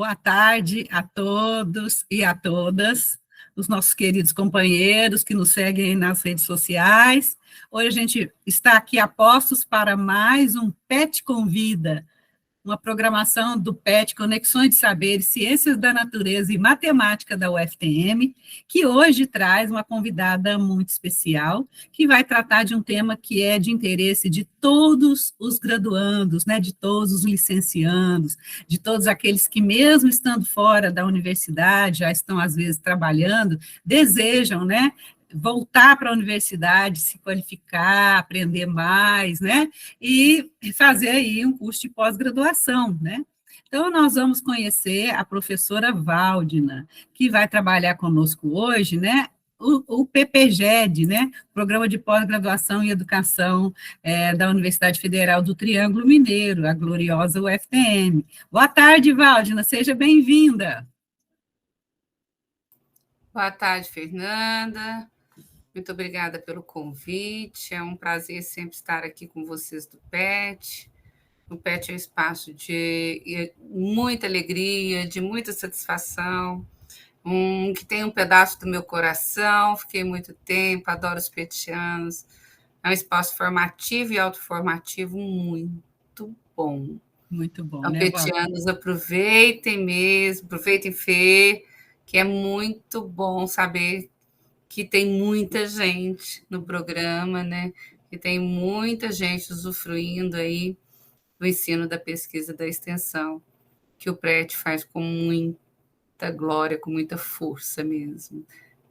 Boa tarde a todos e a todas, os nossos queridos companheiros que nos seguem nas redes sociais. Hoje a gente está aqui a postos para mais um PET Convida, uma programação do PET, Conexões de Saberes, Ciências da Natureza e Matemática da UFTM, que hoje traz uma convidada muito especial, que vai tratar de um tema que é de interesse de todos os graduandos, né, de todos os licenciandos, de todos aqueles que, mesmo estando fora da universidade, já estão, às vezes, trabalhando, desejam, né, voltar para a universidade, se qualificar, aprender mais, né, e fazer aí um curso de pós-graduação, né. Então, nós vamos conhecer a professora Valdina, que vai trabalhar conosco hoje, né, o PPGED, né, Programa de Pós-Graduação em Educação da Universidade Federal do Triângulo Mineiro, a gloriosa UFTM. Boa tarde, Valdina, seja bem-vinda. Boa tarde, Fernanda. Muito obrigada pelo convite. É um prazer sempre estar aqui com vocês do PET. O PET é um espaço de muita alegria, de muita satisfação, que tem um pedaço do meu coração. Fiquei muito tempo, adoro os petianos. É um espaço formativo e autoformativo muito bom. Muito bom, então, né, petianos, aproveitem mesmo, aproveitem, Fê, que é muito bom saber que tem muita gente no programa, né? Que tem muita gente usufruindo aí do ensino da pesquisa e da extensão, que o PET faz com muita glória, com muita força mesmo.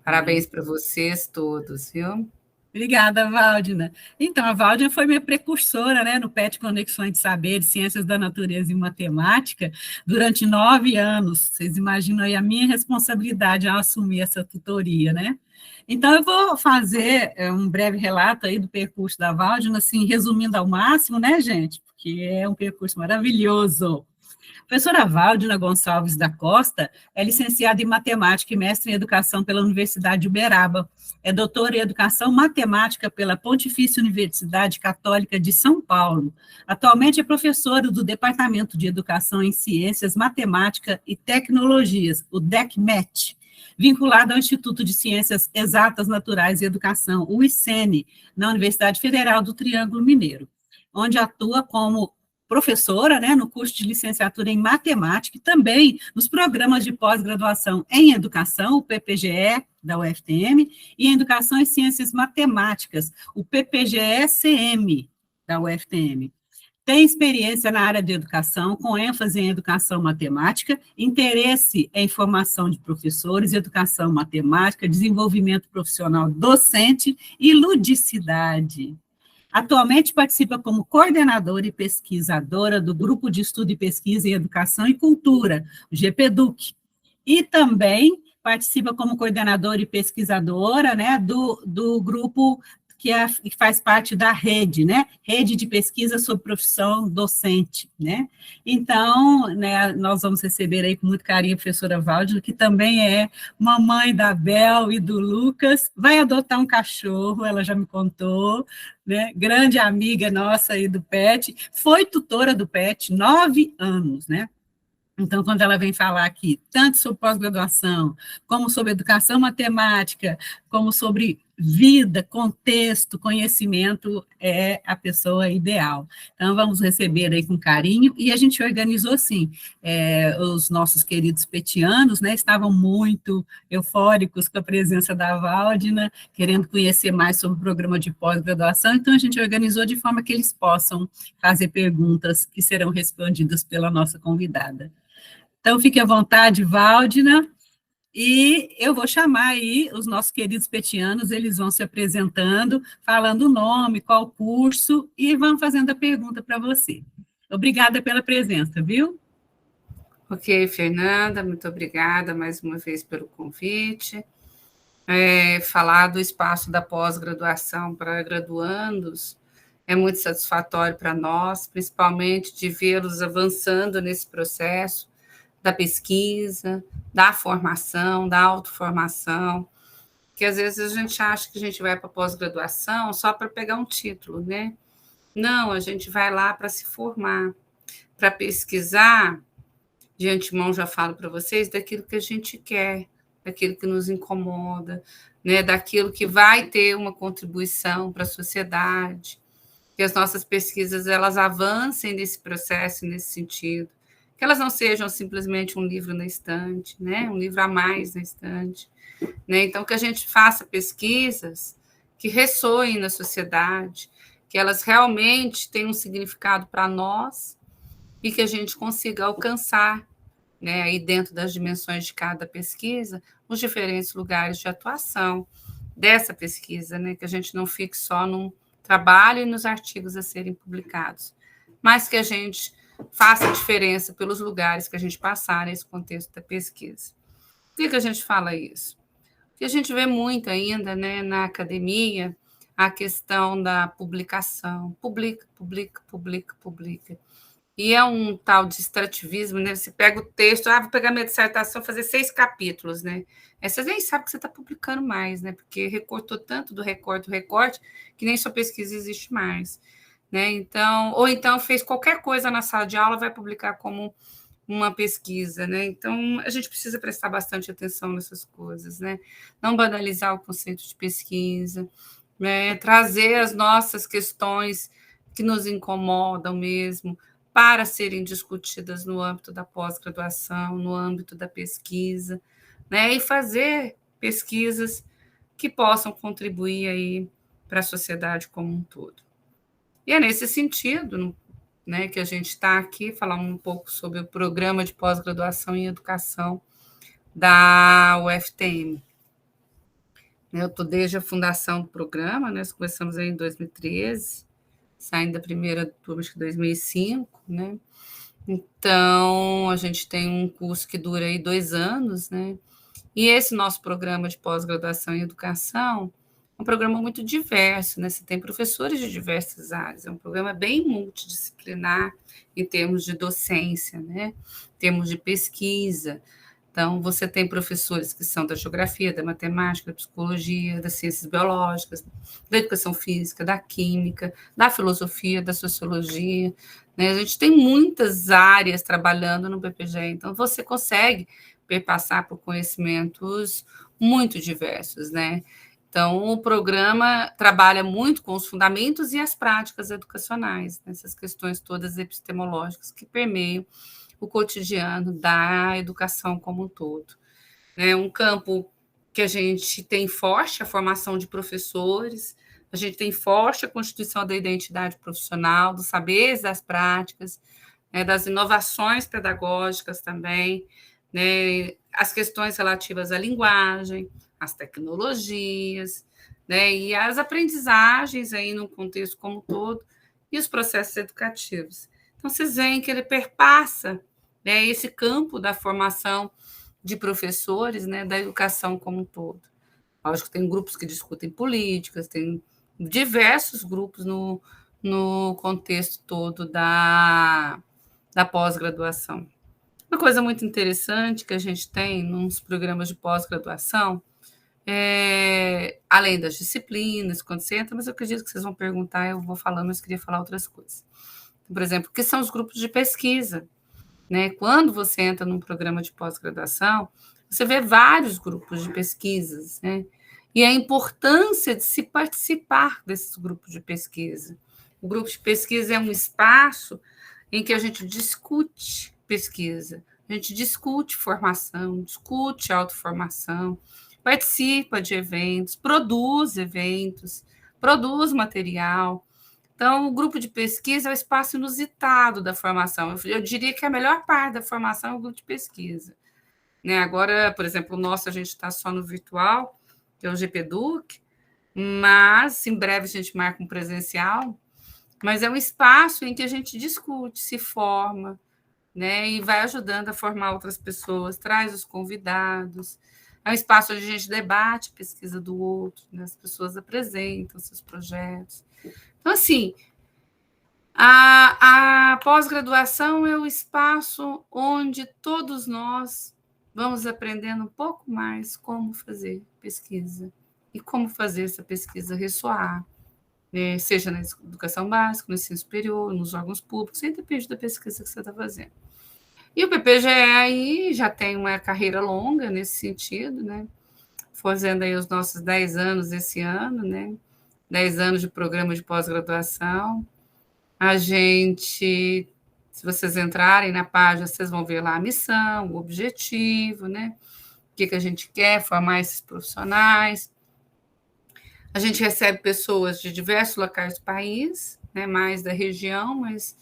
Parabéns para vocês todos, viu? Obrigada, Valdina. Então, a Valdina foi minha precursora, né, no PET Conexões de Saberes, Ciências da Natureza e Matemática, durante 9 anos. Vocês imaginam aí a minha responsabilidade ao assumir essa tutoria, né? Então, eu vou fazer um breve relato aí do percurso da Valdina, assim, resumindo ao máximo, né, gente? Porque é um percurso maravilhoso. A professora Valdina Gonçalves da Costa é licenciada em Matemática e mestre em Educação pela Universidade de Uberaba. É doutora em Educação Matemática pela Pontifícia Universidade Católica de São Paulo. Atualmente é professora do Departamento de Educação em Ciências, Matemática e Tecnologias, o DECMET, vinculada ao Instituto de Ciências Exatas, Naturais e Educação, o ICENE, na Universidade Federal do Triângulo Mineiro, onde atua como professora, né, no curso de licenciatura em matemática e também nos programas de pós-graduação em educação, o PPGE da UFTM, e em educação e ciências matemáticas, o PPGE-CM da UFTM. Tem experiência na área de educação, com ênfase em educação matemática, interesse em formação de professores, educação matemática, desenvolvimento profissional docente e ludicidade. Atualmente participa como coordenadora e pesquisadora do Grupo de Estudo e Pesquisa em Educação e Cultura, o GPEDUC, e também participa como coordenadora e pesquisadora, né, do grupo que faz parte da rede, né, Rede de Pesquisa sobre Profissão Docente, né. Então, né, nós vamos receber aí com muito carinho a professora Valdina, que também é mamãe da Bel e do Lucas, vai adotar um cachorro, ela já me contou, né, grande amiga nossa aí do PET, foi tutora do PET 9 anos, né. Então, quando ela vem falar aqui, tanto sobre pós-graduação, como sobre educação matemática, como sobre vida, contexto, conhecimento, é a pessoa ideal. Então, vamos receber aí com carinho, e a gente organizou assim, os nossos queridos petianos, né, estavam muito eufóricos com a presença da Valdina, querendo conhecer mais sobre o programa de pós-graduação, então a gente organizou de forma que eles possam fazer perguntas que serão respondidas pela nossa convidada. Então, fique à vontade, Valdina, e eu vou chamar aí os nossos queridos petianos, eles vão se apresentando, falando o nome, qual curso, e vão fazendo a pergunta para você. Obrigada pela presença, viu? Ok, Fernanda, muito obrigada mais uma vez pelo convite. Falar do espaço da pós-graduação para graduandos é muito satisfatório para nós, principalmente de vê-los avançando nesse processo da pesquisa, da formação, da autoformação, que às vezes a gente acha que a gente vai para a pós-graduação só para pegar um título, né? Não, a gente vai lá para se formar, para pesquisar de antemão já falo para vocês, daquilo que a gente quer, daquilo que nos incomoda, né, daquilo que vai ter uma contribuição para a sociedade, que as nossas pesquisas elas avancem nesse processo, nesse sentido, que elas não sejam simplesmente um livro na estante, né, um livro a mais na estante, né, então que a gente faça pesquisas que ressoem na sociedade, que elas realmente tenham um significado para nós e que a gente consiga alcançar, né, aí dentro das dimensões de cada pesquisa, os diferentes lugares de atuação dessa pesquisa, né, que a gente não fique só num trabalho e nos artigos a serem publicados, mas que a gente faça diferença pelos lugares que a gente passar nesse contexto da pesquisa. Por que a gente fala isso? Porque a gente vê muito ainda, né, na academia a questão da publicação, publica, publica, publica, publica. E é um tal de extrativismo, né? Você pega o texto, vou pegar minha dissertação, fazer 6 capítulos, né? Aí você nem sabe que você está publicando mais, né? Porque recortou tanto do recorte, que nem sua pesquisa existe mais, né? Então, ou então fez qualquer coisa na sala de aula, vai publicar como uma pesquisa, né? Então, a gente precisa prestar bastante atenção nessas coisas, né? Não banalizar o conceito de pesquisa, né? Trazer as nossas questões que nos incomodam mesmo, para serem discutidas no âmbito da pós-graduação, no âmbito da pesquisa, né? E fazer pesquisas que possam contribuir aí para a sociedade como um todo. E é nesse sentido, né, que a gente está aqui falando um pouco sobre o programa de pós-graduação em educação da UFTM. Eu estou desde a fundação do programa, né? Nós começamos aí em 2013, saindo da primeira turma, acho que 2005, né? Então, a gente tem um curso que dura aí 2 anos, né? E esse nosso programa de pós-graduação em educação é um programa muito diverso, né? Você tem professores de diversas áreas, é um programa bem multidisciplinar em termos de docência, né? Em termos de pesquisa. Então, você tem professores que são da geografia, da matemática, da psicologia, das ciências biológicas, da educação física, da química, da filosofia, da sociologia, né? A gente tem muitas áreas trabalhando no BPG, então você consegue perpassar por conhecimentos muito diversos, né? Então, o programa trabalha muito com os fundamentos e as práticas educacionais, né? Essas questões todas epistemológicas que permeiam o cotidiano da educação como um todo. É um campo que a gente tem forte a formação de professores, a gente tem forte a constituição da identidade profissional, dos saberes, das práticas, né, das inovações pedagógicas também, né, as questões relativas à linguagem, às tecnologias, né, e as aprendizagens aí no contexto como um todo, e os processos educativos. Então, vocês veem que ele perpassa, né, esse campo da formação de professores, né, da educação como um todo. Lógico que tem grupos que discutem políticas, tem diversos grupos no contexto todo da pós-graduação. Uma coisa muito interessante que a gente tem nos programas de pós-graduação, além das disciplinas, quando você entra, mas eu acredito que vocês vão perguntar, eu vou falando, mas queria falar outras coisas. Por exemplo, o que são os grupos de pesquisa? Né? Quando você entra num programa de pós-graduação, você vê vários grupos de pesquisas, né? E a importância de se participar desses grupos de pesquisa. O grupo de pesquisa é um espaço em que a gente discute pesquisa, a gente discute formação, discute autoformação, participa de eventos, produz material. Então, o grupo de pesquisa é o espaço inusitado da formação. Eu diria que a melhor parte da formação é o grupo de pesquisa. Né? Agora, por exemplo, o nosso a gente está só no virtual, que é o GPDuc, mas em breve a gente marca um presencial. Mas é um espaço em que a gente discute, se forma, né? E vai ajudando a formar outras pessoas, traz os convidados. É um espaço onde a gente debate a pesquisa do outro, né? As pessoas apresentam seus projetos. Então, assim, a pós-graduação é o espaço onde todos nós vamos aprendendo um pouco mais como fazer pesquisa e como fazer essa pesquisa ressoar, né? Seja na educação básica, no ensino superior, nos órgãos públicos, aí depende da pesquisa que você está fazendo. E o PPGE aí já tem uma carreira longa nesse sentido, né? Fazendo aí os nossos 10 anos esse ano, né? 10 anos de programa de pós-graduação. A gente, se vocês entrarem na página, vocês vão ver lá a missão, o objetivo, né? O que a gente quer, formar esses profissionais. A gente recebe pessoas de diversos locais do país, né? Mais da região, mas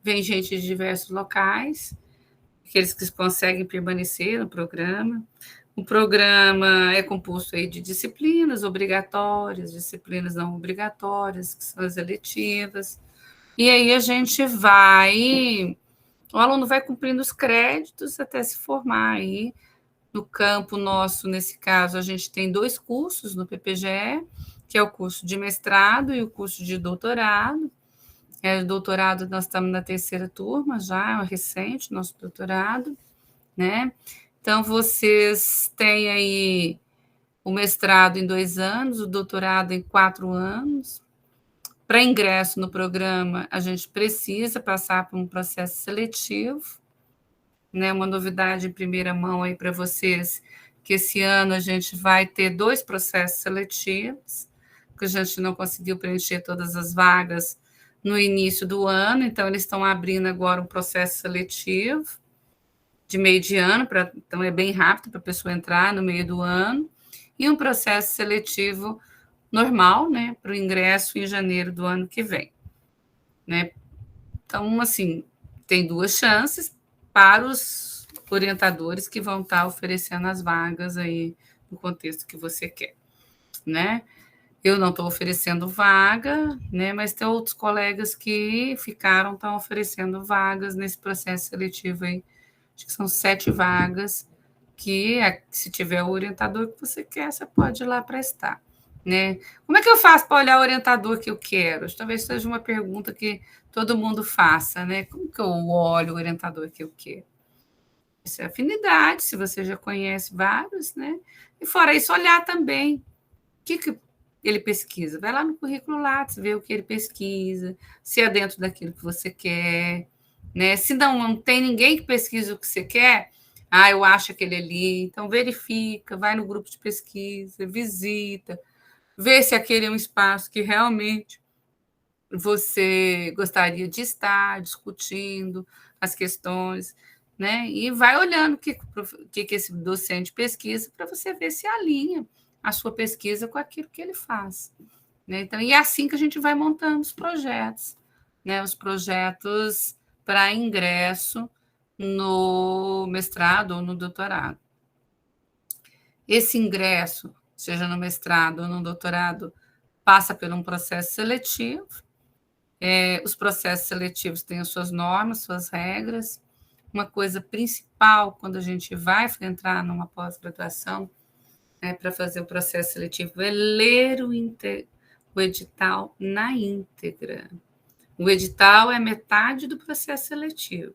vem gente de diversos locais, aqueles que conseguem permanecer no programa. O programa é composto aí de disciplinas obrigatórias, disciplinas não obrigatórias, que são as eletivas. E aí a gente vai, o aluno vai cumprindo os créditos até se formar aí. No campo nosso, nesse caso, a gente tem 2 cursos no PPGE, que é o curso de mestrado e o curso de doutorado. O doutorado, nós estamos na 3ª turma já, é recente, nosso doutorado, né? Então, vocês têm aí o mestrado em 2 anos, o doutorado em 4 anos. Para ingresso no programa, a gente precisa passar por um processo seletivo, né? Uma novidade em primeira mão aí para vocês, que esse ano a gente vai ter 2 processos seletivos, porque a gente não conseguiu preencher todas as vagas no início do ano, então eles estão abrindo agora um processo seletivo de meio de ano, então é bem rápido para a pessoa entrar no meio do ano, e um processo seletivo normal, né, para o ingresso em janeiro do ano que vem, né? Então, assim, tem 2 chances para os orientadores que vão estar oferecendo as vagas aí no contexto que você quer, né? Eu não estou oferecendo vaga, né? Mas tem outros colegas que estão oferecendo vagas nesse processo seletivo aí. Acho que são 7 vagas que, se tiver o orientador que você quer, você pode ir lá prestar, né? Como é que eu faço para olhar o orientador que eu quero? Talvez seja uma pergunta que todo mundo faça, né? Como que eu olho o orientador que eu quero? Isso é afinidade, se você já conhece vários, né? E fora isso, olhar também o que ele pesquisa. Vai lá no currículo Lattes, vê o que ele pesquisa, se é dentro daquilo que você quer, né? Se não tem ninguém que pesquisa o que você quer, eu acho aquele ali, então verifica, vai no grupo de pesquisa, visita, vê se aquele é um espaço que realmente você gostaria de estar discutindo as questões, né? E vai olhando o que esse docente pesquisa para você ver se alinha a sua pesquisa com aquilo que ele faz, né? Então, e é assim que a gente vai montando os projetos, né? Os projetos para ingresso no mestrado ou no doutorado. Esse ingresso, seja no mestrado ou no doutorado, passa por um processo seletivo. Os processos seletivos têm as suas normas, suas regras. Uma coisa principal quando a gente vai entrar numa pós-graduação, para fazer o processo seletivo, é ler o edital na íntegra. O edital é metade do processo seletivo.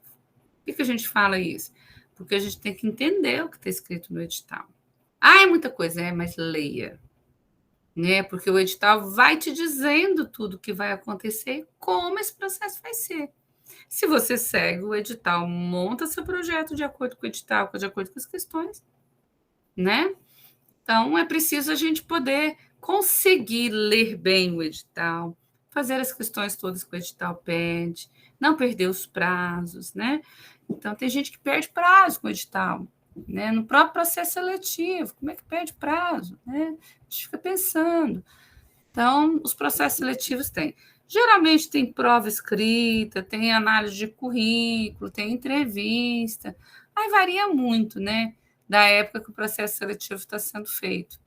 Por que a gente fala isso? Porque a gente tem que entender o que está escrito no edital. É muita coisa, mas leia. Né? Porque o edital vai te dizendo tudo o que vai acontecer e como esse processo vai ser. Se você segue o edital, monta seu projeto de acordo com o edital, de acordo com as questões, né? Então, é preciso a gente poder conseguir ler bem o edital, fazer as questões todas que o edital pede, não perder os prazos, né? Então, tem gente que perde prazo com o edital, né? No próprio processo seletivo, como é que perde prazo, né? A gente fica pensando. Então, os processos seletivos têm. Geralmente tem prova escrita, tem análise de currículo, tem entrevista. Aí varia muito, né? Da época que o processo seletivo está sendo feito,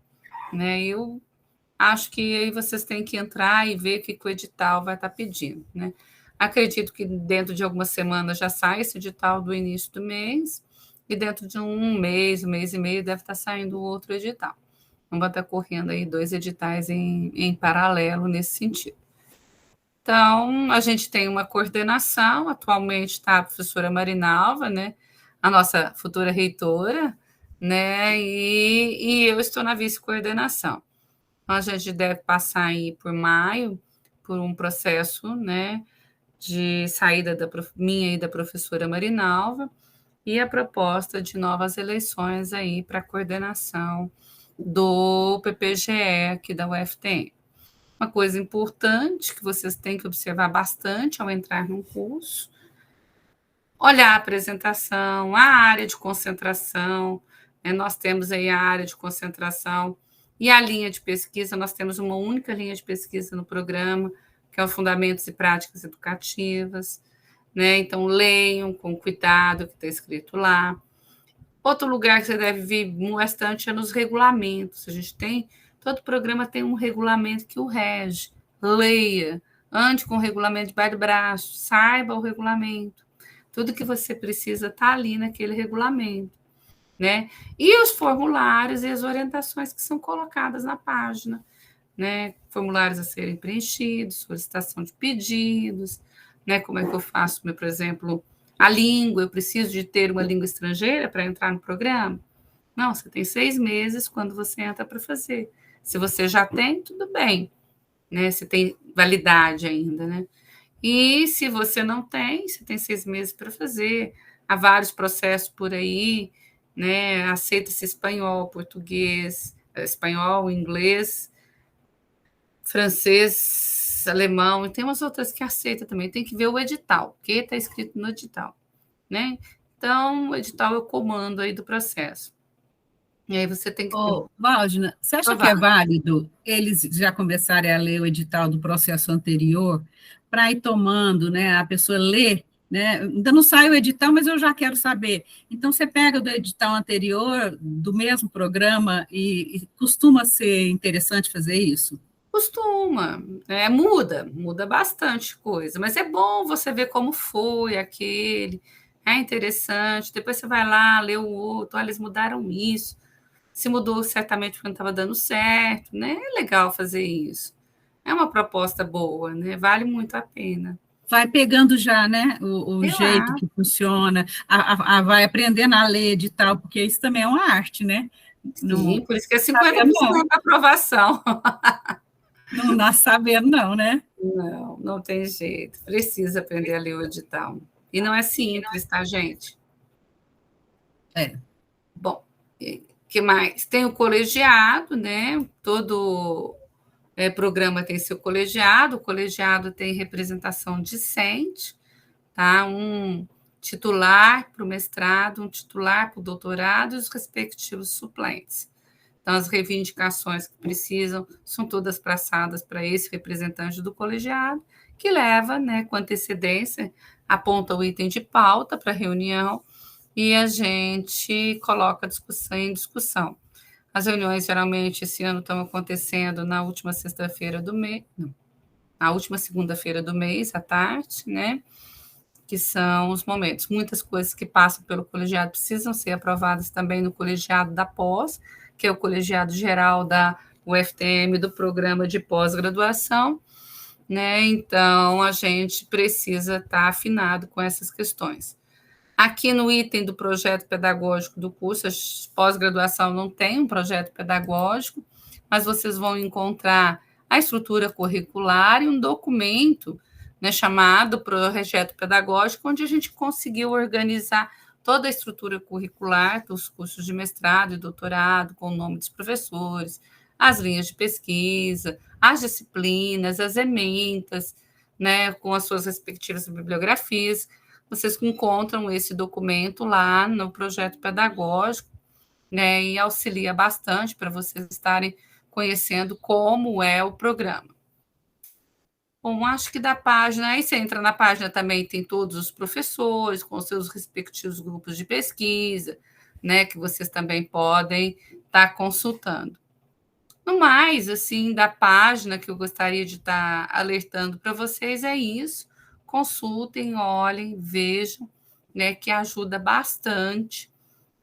né? Eu acho que aí vocês têm que entrar e ver o que o edital vai estar pedindo, né? Acredito que dentro de algumas semanas já sai esse edital do início do mês, e dentro de um mês e meio, deve estar saindo outro edital. Então, vai estar correndo aí 2 editais em paralelo nesse sentido. Então, a gente tem uma coordenação, atualmente está a professora Marinalva, né? A nossa futura reitora, né? E eu estou na vice-coordenação. Então, a gente deve passar aí por maio, por um processo, né, de saída minha e da professora Marinalva, e a proposta de novas eleições aí para a coordenação do PPGE aqui da UFTM. Uma coisa importante que vocês têm que observar bastante ao entrar num curso, olhar a apresentação, a área de concentração, né? Nós temos aí a área de concentração e a linha de pesquisa, nós temos uma única linha de pesquisa no programa, que é o Fundamentos e Práticas Educativas, né? Então, leiam com cuidado o que está escrito lá. Outro lugar que você deve vir bastante é nos regulamentos. A gente tem, todo programa tem um regulamento que o rege. Leia, ande com o regulamento debaixo do braço, saiba o regulamento. Tudo que você precisa está ali naquele regulamento, né? E os formulários e as orientações que são colocadas na página, né? Formulários a serem preenchidos, solicitação de pedidos, né? Como é que eu faço, por exemplo, a língua, eu preciso de ter uma língua estrangeira para entrar no programa? Não, você tem 6 meses quando você entra para fazer. Se você já tem, tudo bem, né? Você tem validade ainda, né? E se você não tem, você tem 6 meses para fazer. Há vários processos por aí, né? Aceita-se espanhol, português, espanhol, inglês, francês, alemão, e tem umas outras que aceita também. Tem que ver o edital, o que está escrito no edital, né? Então, o edital é o comando aí do processo. E aí você tem que Waldner, você acha que é válido eles já começarem a ler o edital do processo anterior para ir tomando, né, a pessoa lê, né, ainda não sai o edital, mas eu já quero saber. Então, você pega do edital anterior, do mesmo programa, e costuma ser interessante fazer isso? Costuma, muda bastante coisa, mas é bom você ver como foi aquele, é interessante, depois você vai lá, lê o outro, olha, eles mudaram isso, se mudou certamente porque não estava dando certo, né? É legal fazer isso. É uma proposta boa, né? Vale muito a pena. Vai pegando já, né, o jeito que funciona, vai aprendendo a ler de tal, porque isso também é uma arte, né? Sim, por isso que é 50% da aprovação. Não nasce sabendo, não, né? Não, não tem jeito. Precisa aprender a ler o edital. E não é simples, tá, gente? É. Bom, que mais? Tem o colegiado, né? Todo programa tem seu colegiado. O colegiado tem representação discente, tá? Um titular para o mestrado, um titular para o doutorado e os respectivos suplentes. Então, as reivindicações que precisam são todas passadas para esse representante do colegiado, que leva, né, com antecedência, aponta o item de pauta para a reunião e a gente coloca a discussão em discussão. As reuniões, geralmente, esse ano estão acontecendo na última sexta-feira do mês, não, na última segunda-feira do mês, à tarde, né? Que são os momentos. Muitas coisas que passam pelo colegiado precisam ser aprovadas também no colegiado da pós, que é o colegiado geral da UFTM, do programa de pós-graduação, né? Então, a gente precisa estar afinado com essas questões. Aqui no item do projeto pedagógico do curso, a pós-graduação não tem um projeto pedagógico, mas vocês vão encontrar a estrutura curricular e um documento, né, chamado Projeto Pedagógico, onde a gente conseguiu organizar toda a estrutura curricular dos cursos de mestrado e doutorado, com o nome dos professores, as linhas de pesquisa, as disciplinas, as ementas, né, com as suas respectivas bibliografias. Vocês encontram esse documento lá no projeto pedagógico, né, e auxilia bastante para vocês estarem conhecendo como é o programa. Bom, acho que da página, aí você entra na página também, tem todos os professores com seus respectivos grupos de pesquisa, né, que vocês também podem estar consultando. No mais, assim, da página que eu gostaria de estar alertando para vocês é isso. Consultem, olhem, vejam, né, que ajuda bastante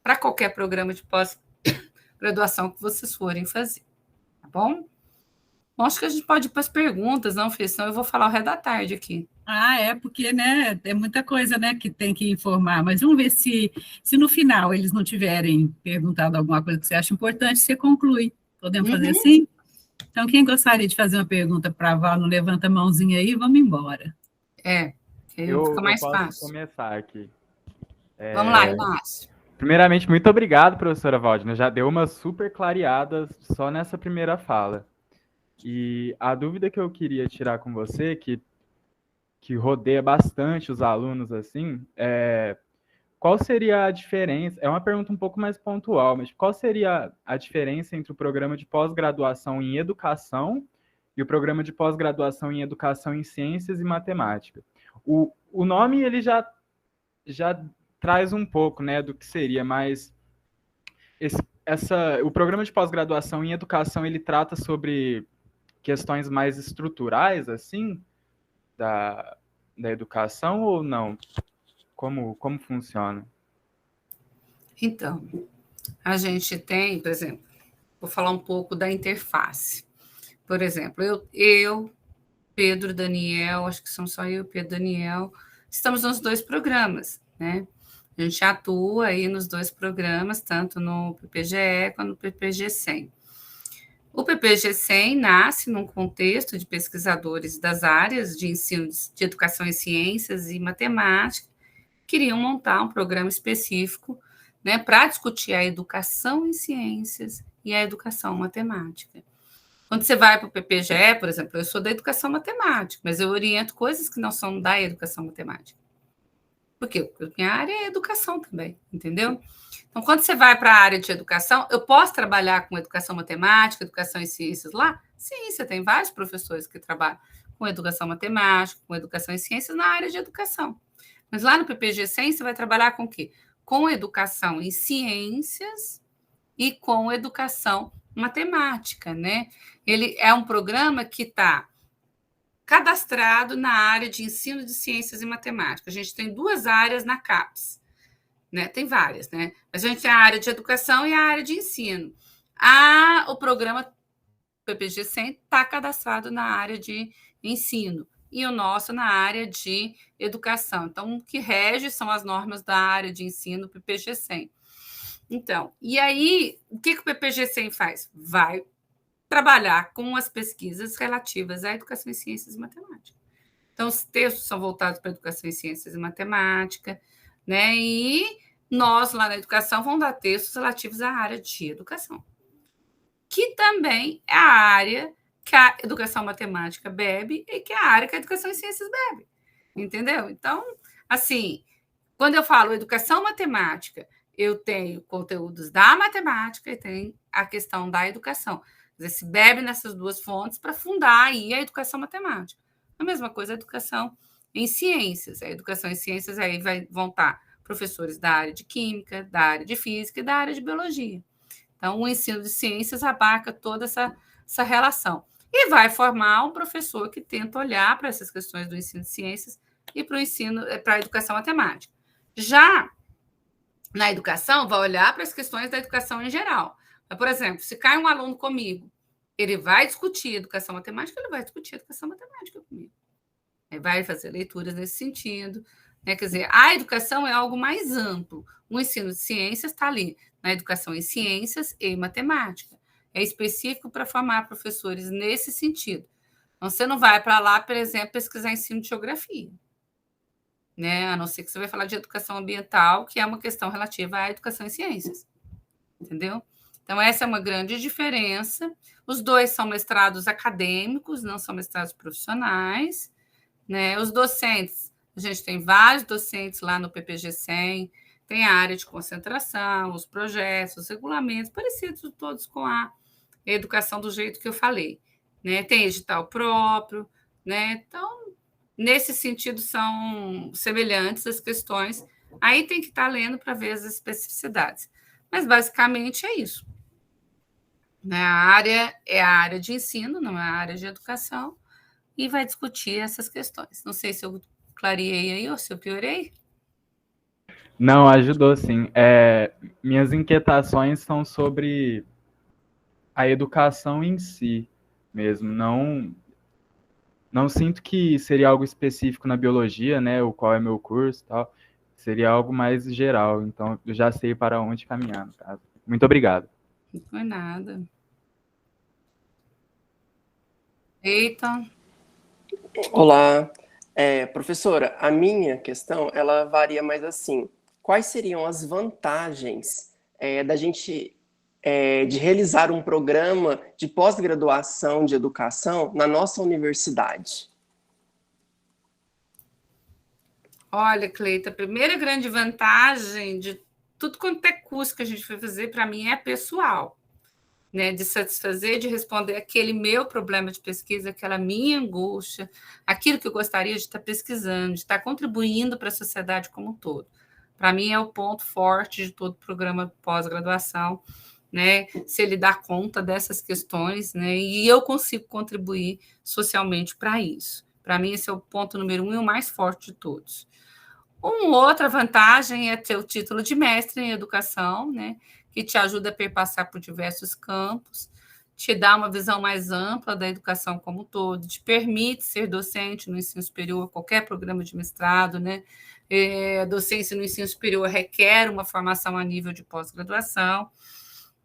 para qualquer programa de pós-graduação que vocês forem fazer, tá bom? Bom, acho que a gente pode ir para as perguntas, não, Fê? Senão eu vou falar o resto da tarde aqui. Porque, né, é muita coisa, né, que tem que informar, mas vamos ver se no final eles não tiverem perguntado alguma coisa que você acha importante, você conclui. Podemos fazer assim? Então, quem gostaria de fazer uma pergunta para a Val, não levanta a mãozinha aí, vamos embora. Fica mais fácil. Posso começar aqui. Vamos lá, Inácio. Primeiramente, muito obrigado, professora Waldner. Já deu uma super clareada só nessa primeira fala. E a dúvida que eu queria tirar com você, que rodeia bastante os alunos, assim, qual seria a diferença? É uma pergunta um pouco mais pontual, mas qual seria a diferença entre o programa de pós-graduação em educação e o programa de pós-graduação em educação em ciências e matemática? O nome, ele já traz um pouco, né, do que seria, mas o programa de pós-graduação em educação, ele trata sobre questões mais estruturais, assim, da educação ou não? Como funciona? Então, a gente tem, por exemplo, vou falar um pouco da interface. Por exemplo, eu Pedro, Daniel, acho que são só eu, Pedro, Daniel, estamos nos 2 programas, né? A gente atua aí nos 2 programas, tanto no PPGE quanto no PPG-100. O PPG-100 nasce num contexto de pesquisadores das áreas de ensino de educação em ciências e matemática, queriam montar um programa específico, né, para discutir a educação em ciências e a educação matemática. Quando você vai para o PPGE, por exemplo, eu sou da educação matemática, mas eu oriento coisas que não são da educação matemática. Porque minha área é educação também, entendeu? Então, quando você vai para a área de educação, eu posso trabalhar com educação matemática, educação em ciências lá? Sim, você tem vários professores que trabalham com educação matemática, com educação em ciências na área de educação. Mas lá no PPG-100 você vai trabalhar com o quê? Com educação em ciências e com educação matemática, né? Ele é um programa que está cadastrado na área de ensino de ciências e matemática. A gente tem 2 áreas na CAPES, né? Tem várias, né? Mas a gente tem a área de educação e a área de ensino. O programa PPG-100 está cadastrado na área de ensino e o nosso na área de educação. Então, o que rege são as normas da área de ensino PPG-100. Então, e aí, o que o PPG-100 faz? Vai trabalhar com as pesquisas relativas à educação em ciências e matemática. Então, os textos são voltados para a educação em ciências e matemática, né? E nós, lá na educação, vamos dar textos relativos à área de educação, que também é a área que a educação matemática bebe e que é a área que a educação em ciências bebe, entendeu? Então, assim, quando eu falo educação matemática, eu tenho conteúdos da matemática e tem a questão da educação. Quer dizer, se bebe nessas 2 fontes para fundar aí a educação matemática. A mesma coisa a educação em ciências. A educação em ciências aí vão estar professores da área de química, da área de física e da área de biologia. Então, o ensino de ciências abarca toda essa relação. E vai formar um professor que tenta olhar para essas questões do ensino de ciências e para a educação matemática. Já na educação, vai olhar para as questões da educação em geral. Mas, por exemplo, se cai um aluno comigo, ele vai discutir educação matemática, ele vai discutir educação matemática comigo. Ele vai fazer leituras nesse sentido. Né? Quer dizer, a educação é algo mais amplo. O ensino de ciências está ali, na educação em ciências e matemática. É específico para formar professores nesse sentido. Então, você não vai para lá, por exemplo, pesquisar ensino de geografia. Né? A não ser que você vai falar de educação ambiental, que é uma questão relativa à educação em ciências. Entendeu? Então, essa é uma grande diferença. Os 2 são mestrados acadêmicos, não são mestrados profissionais. Né? Os docentes, a gente tem vários docentes lá no PPG-100, tem a área de concentração, os projetos, os regulamentos, parecidos todos com a educação do jeito que eu falei. Né? Tem edital próprio. Né? Então, nesse sentido, são semelhantes as questões. Aí tem que estar lendo para ver as especificidades. Mas, basicamente, é isso. A área é a área de ensino, não é a área de educação, e vai discutir essas questões. Não sei se eu clareei aí ou se eu piorei. Não, ajudou sim. Minhas inquietações são sobre a educação em si mesmo. Não sinto que seria algo específico na biologia, né? O qual é meu curso e tal. Seria algo mais geral. Então, eu já sei para onde caminhar, no caso. Muito obrigado. Não foi nada. Eita. Olá. Professora, a minha questão, ela varia mais assim. quais seriam as vantagens da gente de realizar um programa de pós-graduação de educação na nossa universidade? Olha, Cleita, a primeira grande vantagem de tudo quanto é curso que a gente foi fazer, para mim, é pessoal, né? De satisfazer, de responder aquele meu problema de pesquisa, aquela minha angústia, aquilo que eu gostaria de estar pesquisando, de estar contribuindo para a sociedade como um todo. Para mim, é o ponto forte de todo programa pós-graduação, né? Se ele dá conta dessas questões, né? E eu consigo contribuir socialmente para isso. Para mim, esse é o ponto número 1 e o mais forte de todos. Uma outra vantagem é ter o título de mestre em educação, né? Que te ajuda a perpassar por diversos campos, te dá uma visão mais ampla da educação como um todo, te permite ser docente no ensino superior, qualquer programa de mestrado, né? A docência no ensino superior requer uma formação a nível de pós-graduação,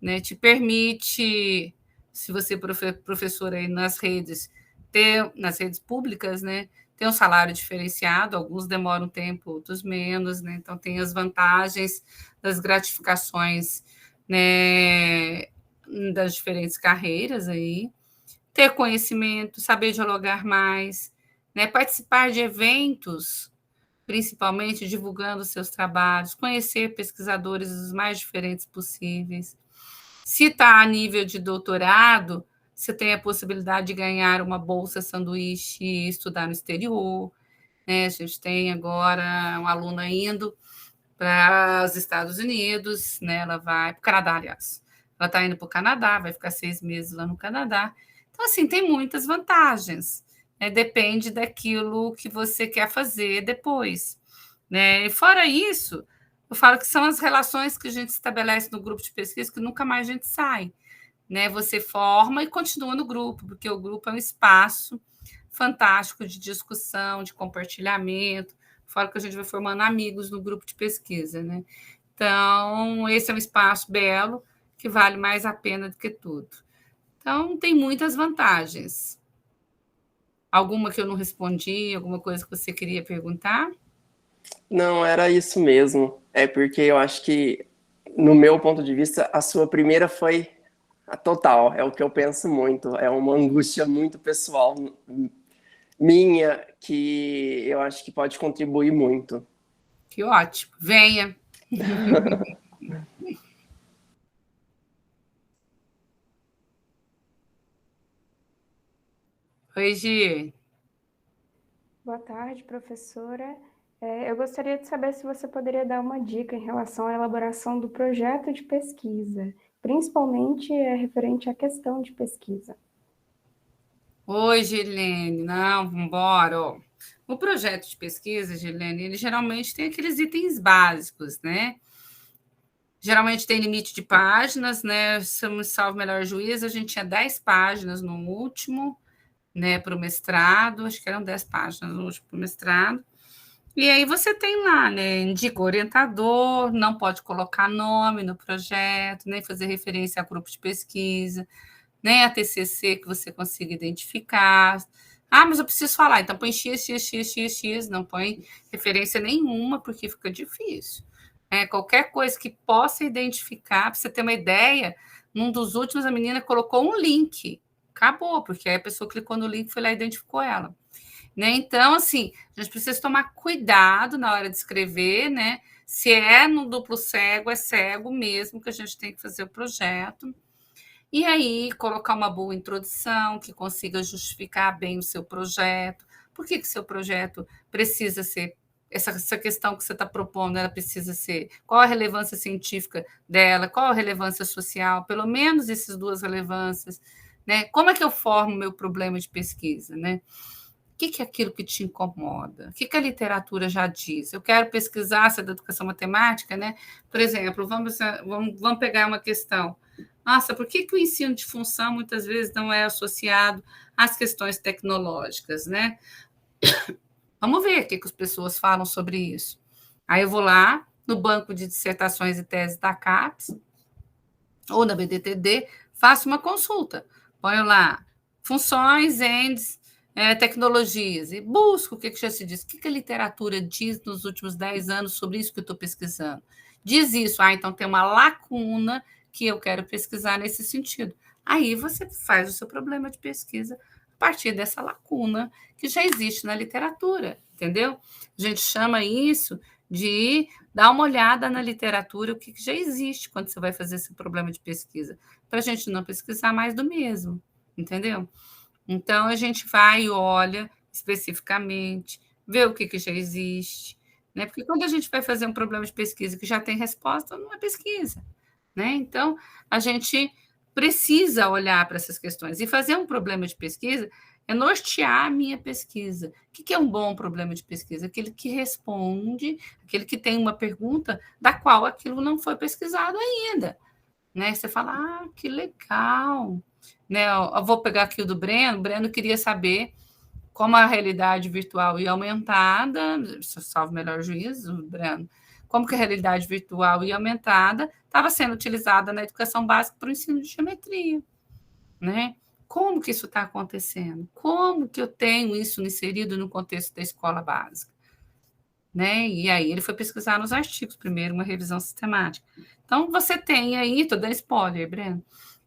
né? Te permite, se você é professor aí nas redes públicas, né? Tem um salário diferenciado, alguns demoram um tempo, outros menos, né? Então, tem as vantagens das gratificações, né, das diferentes carreiras aí. Ter conhecimento, saber dialogar mais, né? Participar de eventos, principalmente divulgando seus trabalhos, conhecer pesquisadores os mais diferentes possíveis. Se está a nível de doutorado, você tem a possibilidade de ganhar uma bolsa sanduíche e estudar no exterior, né? A gente tem agora uma aluna indo para os Estados Unidos, né? Ela vai para o Canadá, aliás. Ela está indo para o Canadá, vai ficar 6 meses lá no Canadá. Então, assim, tem muitas vantagens, né? Depende daquilo que você quer fazer depois, né? E fora isso, eu falo que são as relações que a gente estabelece no grupo de pesquisa que nunca mais a gente sai, né? Você forma e continua no grupo, porque o grupo é um espaço fantástico de discussão, de compartilhamento, fora que a gente vai formando amigos no grupo de pesquisa, né? Então, esse é um espaço belo que vale mais a pena do que tudo. Então, tem muitas vantagens. Alguma que eu não respondi, alguma coisa que você queria perguntar? Não, era isso mesmo. É porque eu acho que, no meu ponto de vista, a sua primeira foi a total. É o que eu penso muito. É uma angústia muito pessoal minha que eu acho que pode contribuir muito. Que ótimo. Venha. Oi, Gi. Boa tarde, professora. Eu gostaria de saber se você poderia dar uma dica em relação à elaboração do projeto de pesquisa, principalmente referente à questão de pesquisa. Oi, Gilene. Não, vamos embora. O projeto de pesquisa, Gilene, ele geralmente tem aqueles itens básicos, né? Geralmente tem limite de páginas, né? Se eu me salvo melhor juízo, a gente tinha 10 páginas no último, né, para o mestrado, acho que eram 10 páginas no último para o mestrado. E aí você tem lá, né, indica o orientador, não pode colocar nome no projeto, nem fazer referência a grupo de pesquisa, nem a TCC que você consiga identificar. Ah, mas eu preciso falar, então põe X, não põe referência nenhuma, porque fica difícil. Qualquer coisa que possa identificar, para você ter uma ideia, num dos últimos a menina colocou um link, acabou, porque aí a pessoa clicou no link, foi lá e identificou ela. Né? Então, assim, a gente precisa tomar cuidado na hora de escrever, né? Se é no duplo cego, é cego mesmo que a gente tem que fazer o projeto. E aí, colocar uma boa introdução que consiga justificar bem o seu projeto. Por que o seu projeto precisa ser, essa questão que você está propondo, ela precisa ser, qual a relevância científica dela, qual a relevância social, pelo menos essas duas relevâncias, né? Como é que eu formo o meu problema de pesquisa, né? O que é aquilo que te incomoda? O que a literatura já diz? Eu quero pesquisar essa da educação matemática, né? Por exemplo, vamos pegar uma questão. Nossa, por que o ensino de função muitas vezes não é associado às questões tecnológicas, né? Vamos ver o que as pessoas falam sobre isso. Aí eu vou lá no banco de dissertações e teses da CAPES ou na BDTD, faço uma consulta. Ponho lá funções, ends, tecnologias, e busco o que já se diz, o que a literatura diz nos últimos 10 anos sobre isso que eu estou pesquisando. Diz isso, então tem uma lacuna que eu quero pesquisar nesse sentido. Aí você faz o seu problema de pesquisa a partir dessa lacuna que já existe na literatura, entendeu? A gente chama isso de dar uma olhada na literatura, o que já existe quando você vai fazer esse problema de pesquisa, para a gente não pesquisar mais do mesmo, entendeu? Então, a gente vai e olha especificamente, vê o que já existe, né? Porque quando a gente vai fazer um problema de pesquisa que já tem resposta, não é pesquisa, né? Então, a gente precisa olhar para essas questões. E fazer um problema de pesquisa é nortear a minha pesquisa. O que é um bom problema de pesquisa? Aquele que responde, aquele que tem uma pergunta da qual aquilo não foi pesquisado ainda. Né? Você fala, que legal. Né? Eu vou pegar aqui o do Breno. O Breno queria saber como a realidade virtual e aumentada, salvo melhor juízo, Breno, como que a realidade virtual e aumentada estava sendo utilizada na educação básica para o ensino de geometria, né? Como que isso está acontecendo? Como que eu tenho isso inserido no contexto da escola básica? Né? E aí ele foi pesquisar nos artigos, primeiro uma revisão sistemática. Então, você tem aí, estou dando spoiler, Breno,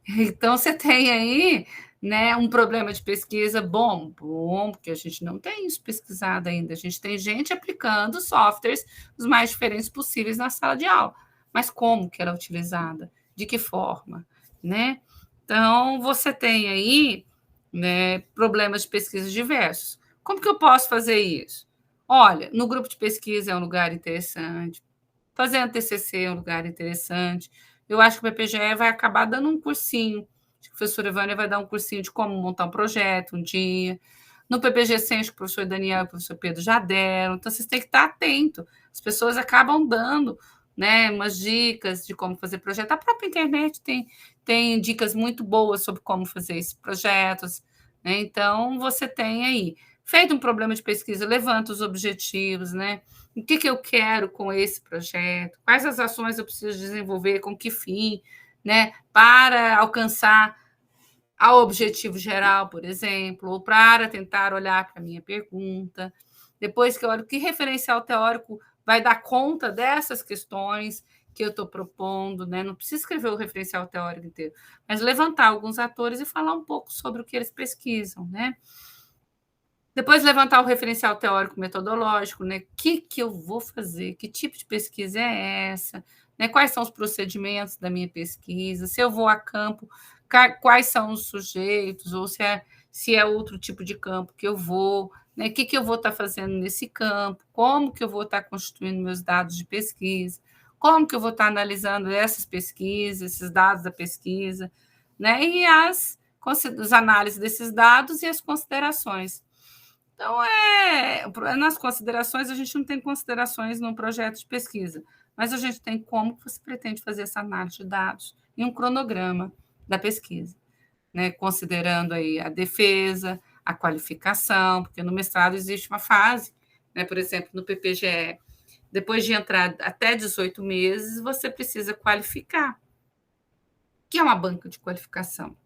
então você tem aí, né, um problema de pesquisa bom, porque a gente não tem isso pesquisado ainda, a gente tem gente aplicando softwares os mais diferentes possíveis na sala de aula, mas como que ela é utilizada? De que forma? Né? Então, você tem aí, né, problemas de pesquisa diversos. Como que eu posso fazer isso? Olha, no grupo de pesquisa é um lugar interessante, fazendo TCC é um lugar interessante. Eu acho que o PPGE vai acabar dando um cursinho. Acho que a professora Ivânia vai dar um cursinho de como montar um projeto um dia. No PPG-100, acho que o professor Daniel e o professor Pedro já deram. Então, vocês têm que estar atentos. As pessoas acabam dando, né, umas dicas de como fazer projeto. A própria internet tem dicas muito boas sobre como fazer esses projetos. Né? Então, você tem aí, feito um problema de pesquisa, levanta os objetivos, né? O que eu quero com esse projeto? Quais as ações eu preciso desenvolver? Com que fim? Né? Para alcançar o objetivo geral, por exemplo, ou para tentar olhar para a minha pergunta. Depois que eu olho que referencial teórico vai dar conta dessas questões que eu estou propondo, né? Não precisa escrever o referencial teórico inteiro, mas levantar alguns atores e falar um pouco sobre o que eles pesquisam, né? Depois levantar o referencial teórico metodológico, né? O que eu vou fazer? Que tipo de pesquisa é essa? Né? Quais são os procedimentos da minha pesquisa? Se eu vou a campo, quais são os sujeitos? Ou se é outro tipo de campo que eu vou? Né? O que eu vou estar fazendo nesse campo? Como que eu vou estar constituindo meus dados de pesquisa? Como que eu vou estar analisando essas pesquisas, esses dados da pesquisa? Né? E as análises desses dados e as considerações. Então, nas considerações, a gente não tem considerações num projeto de pesquisa, mas a gente tem como você pretende fazer essa análise de dados e um cronograma da pesquisa, né? Considerando aí a defesa, a qualificação, porque no mestrado existe uma fase, né? Por exemplo, no PPGE, depois de entrar até 18 meses, você precisa qualificar, que é uma banca de qualificação,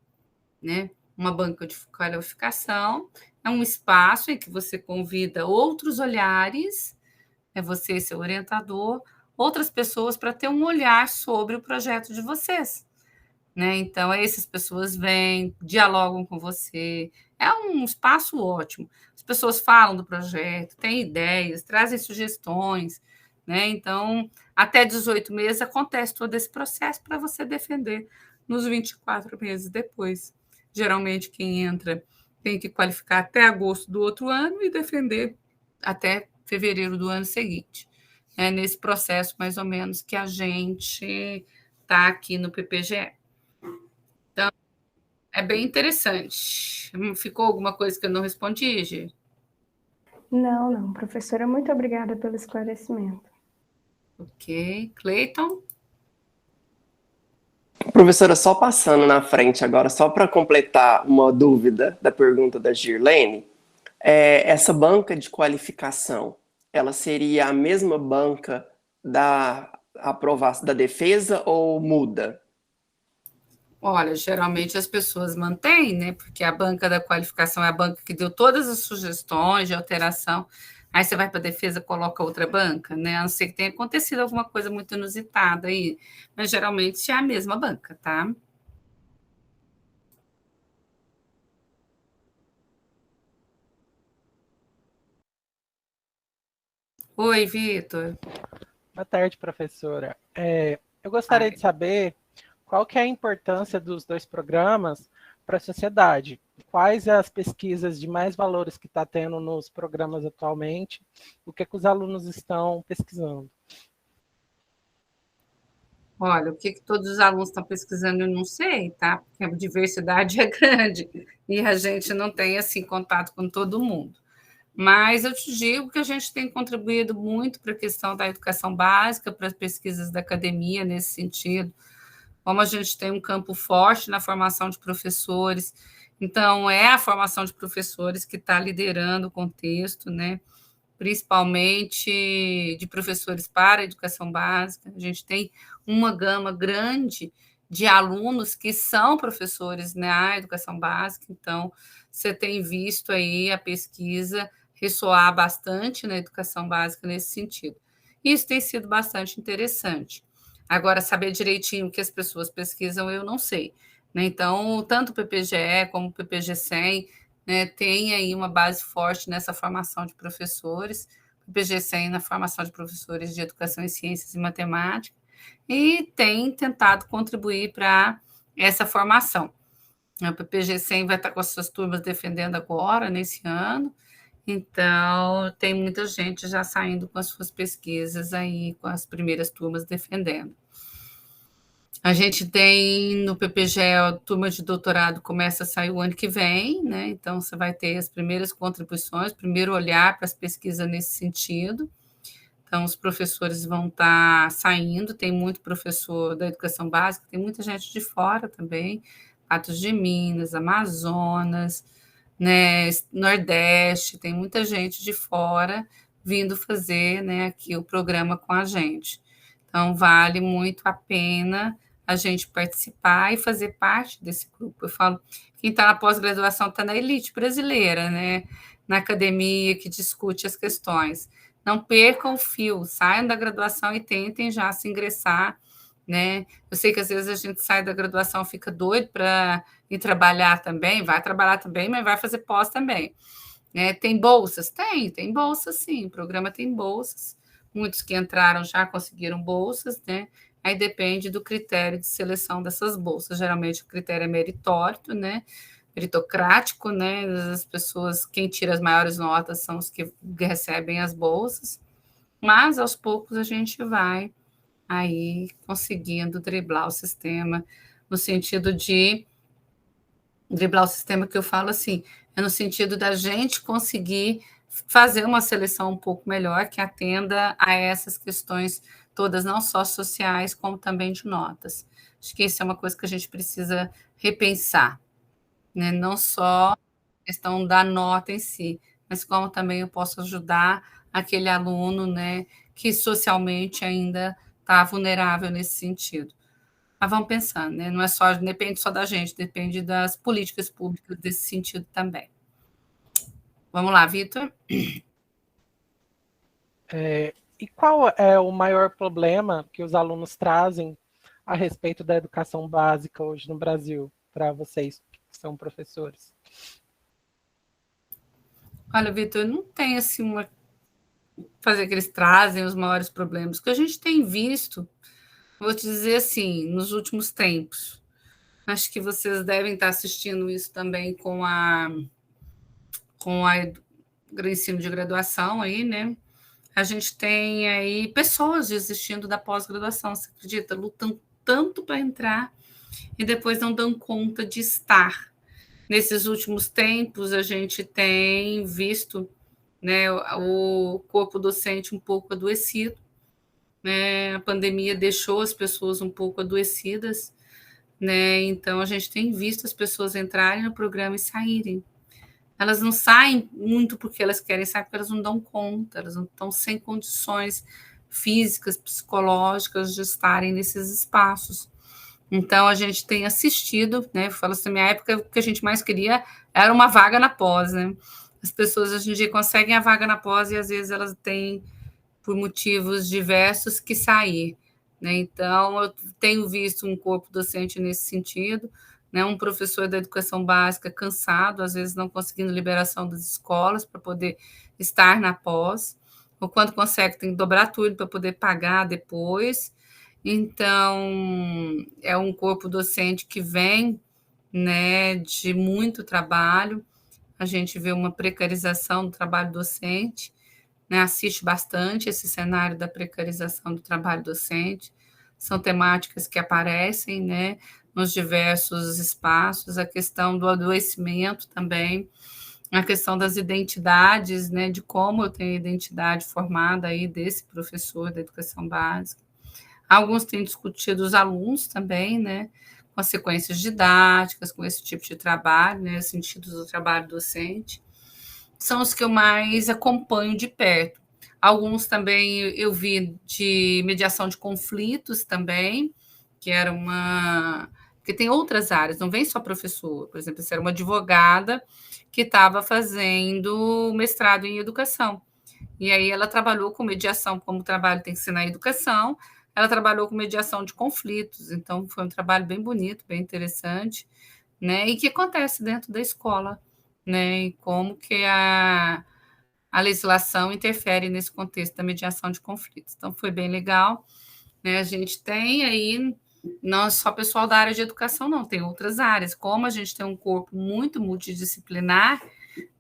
né? Uma banca de qualificação é um espaço em que você convida outros olhares, você, seu orientador, outras pessoas para ter um olhar sobre o projeto de vocês. Né? Então, essas pessoas vêm, dialogam com você. É um espaço ótimo. As pessoas falam do projeto, têm ideias, trazem sugestões. Né? Então, até 18 meses acontece todo esse processo para você defender nos 24 meses depois. Geralmente, quem entra tem que qualificar até agosto do outro ano e defender até fevereiro do ano seguinte. É nesse processo, mais ou menos, que a gente está aqui no PPGE. Então, é bem interessante. Ficou alguma coisa que eu não respondi, Gi? Não, professora, muito obrigada pelo esclarecimento. Ok. Cleiton? Professora, só passando na frente agora, só para completar uma dúvida da pergunta da Girlene, essa banca de qualificação, ela seria a mesma banca da aprovação da defesa ou muda? Olha, geralmente as pessoas mantêm, né? Porque a banca da qualificação é a banca que deu todas as sugestões de alteração. Aí você vai para a defesa, coloca outra banca, né? A não ser que tenha acontecido alguma coisa muito inusitada aí. Mas geralmente é a mesma banca, tá? Oi, Vitor. Boa tarde, professora. Eu gostaria de saber qual que é a importância dos dois programas para a sociedade. Quais as pesquisas de mais valores que está tendo nos programas atualmente? O que os alunos estão pesquisando? Olha, o que todos os alunos estão pesquisando, eu não sei, tá? Porque a diversidade é grande e a gente não tem, assim, contato com todo mundo. Mas eu te digo que a gente tem contribuído muito para a questão da educação básica, para as pesquisas da academia nesse sentido, como a gente tem um campo forte na formação de professores, então é a formação de professores que está liderando o contexto, né? Principalmente de professores para a educação básica. A gente tem uma gama grande de alunos que são professores na educação básica, então você tem visto aí a pesquisa ressoar bastante na educação básica nesse sentido. Isso tem sido bastante interessante. Agora, saber direitinho o que as pessoas pesquisam, eu não sei. Né? Então, tanto o PPGE como o PPG-100, né, tem aí uma base forte nessa formação de professores, o PPG-100 na formação de professores de educação em ciências e matemática, e tem tentado contribuir para essa formação. O PPG-100 vai estar com as suas turmas defendendo agora, nesse ano, então tem muita gente já saindo com as suas pesquisas aí, com as primeiras turmas defendendo. A gente tem no PPGE, a turma de doutorado começa a sair o ano que vem, né? Então você vai ter as primeiras contribuições, primeiro olhar para as pesquisas nesse sentido. Então, os professores vão estar saindo, tem muito professor da educação básica, tem muita gente de fora também, Patos de Minas, Amazonas, né, Nordeste, tem muita gente de fora vindo fazer, né, aqui o programa com a gente. Então, vale muito a pena a gente participar e fazer parte desse grupo. Eu falo, quem está na pós-graduação está na elite brasileira, né, na academia que discute as questões. Não percam o fio, saiam da graduação e tentem já se ingressar, né? Eu sei que às vezes a gente sai da graduação, fica doido para ir trabalhar também, vai trabalhar também, mas vai fazer pós também. Né? Tem bolsas? Tem bolsas sim, o programa tem bolsas. Muitos que entraram já conseguiram bolsas, né? Aí depende do critério de seleção dessas bolsas. Geralmente o critério é meritório, né? Meritocrático, né? As pessoas, quem tira as maiores notas são os que recebem as bolsas, mas aos poucos a gente vai aí conseguindo driblar o sistema, no sentido de driblar o sistema que eu falo assim, é no sentido da gente conseguir fazer uma seleção um pouco melhor que atenda a essas questões todas, não só sociais, como também de notas. Acho que isso é uma coisa que a gente precisa repensar, né? Não só a questão da nota em si, mas como também eu posso ajudar aquele aluno, né, que socialmente ainda está vulnerável nesse sentido. Mas vamos pensando, né? Não é só, depende só da gente, depende das políticas públicas desse sentido também. Vamos lá, Vitor. E qual é o maior problema que os alunos trazem a respeito da educação básica hoje no Brasil, para vocês que são professores? Olha, Vitor, não tem assim uma fazer que eles trazem os maiores problemas. O que a gente tem visto, vou te dizer assim, nos últimos tempos, acho que vocês devem estar assistindo isso também com o ensino de graduação aí, né? A gente tem aí pessoas desistindo da pós-graduação, você acredita? Lutam tanto para entrar e depois não dão conta de estar. Nesses últimos tempos, a gente tem visto, né, o corpo docente um pouco adoecido, né? A pandemia deixou as pessoas um pouco adoecidas, né? Então, a gente tem visto as pessoas entrarem no programa e saírem. Elas não saem muito porque elas querem sair, porque elas não dão conta, elas não estão sem condições físicas, psicológicas de estarem nesses espaços. Então, a gente tem assistido, né? Eu falo assim, na minha época, o que a gente mais queria era uma vaga na pós, né? As pessoas hoje em dia conseguem a vaga na pós e às vezes elas têm, por motivos diversos, que sair, né? Então, eu tenho visto um corpo docente nesse sentido, né? Um professor da educação básica cansado, às vezes não conseguindo liberação das escolas para poder estar na pós, ou quando consegue tem que dobrar tudo para poder pagar depois. Então, é um corpo docente que vem, né, de muito trabalho. A gente vê uma precarização do trabalho docente, né, assiste bastante esse cenário da precarização do trabalho docente. São temáticas que aparecem, né, nos diversos espaços, a questão do adoecimento também, a questão das identidades, né, de como eu tenho identidade formada aí desse professor da educação básica. Alguns têm discutido os alunos também, né, consequências didáticas, com esse tipo de trabalho, né, sentido do trabalho docente. São os que eu mais acompanho de perto. Alguns também eu vi de mediação de conflitos também, que era uma... Porque tem outras áreas, não vem só professor. Por exemplo, era uma advogada que estava fazendo mestrado em educação. E aí ela trabalhou com mediação, como o trabalho tem que ser na educação, ela trabalhou com mediação de conflitos, então foi um trabalho bem bonito, bem interessante, né? E que acontece dentro da escola, né? E como que a legislação interfere nesse contexto da mediação de conflitos. Então, foi bem legal, né? A gente tem aí, não só pessoal da área de educação, não, tem outras áreas. Como a gente tem um corpo muito multidisciplinar,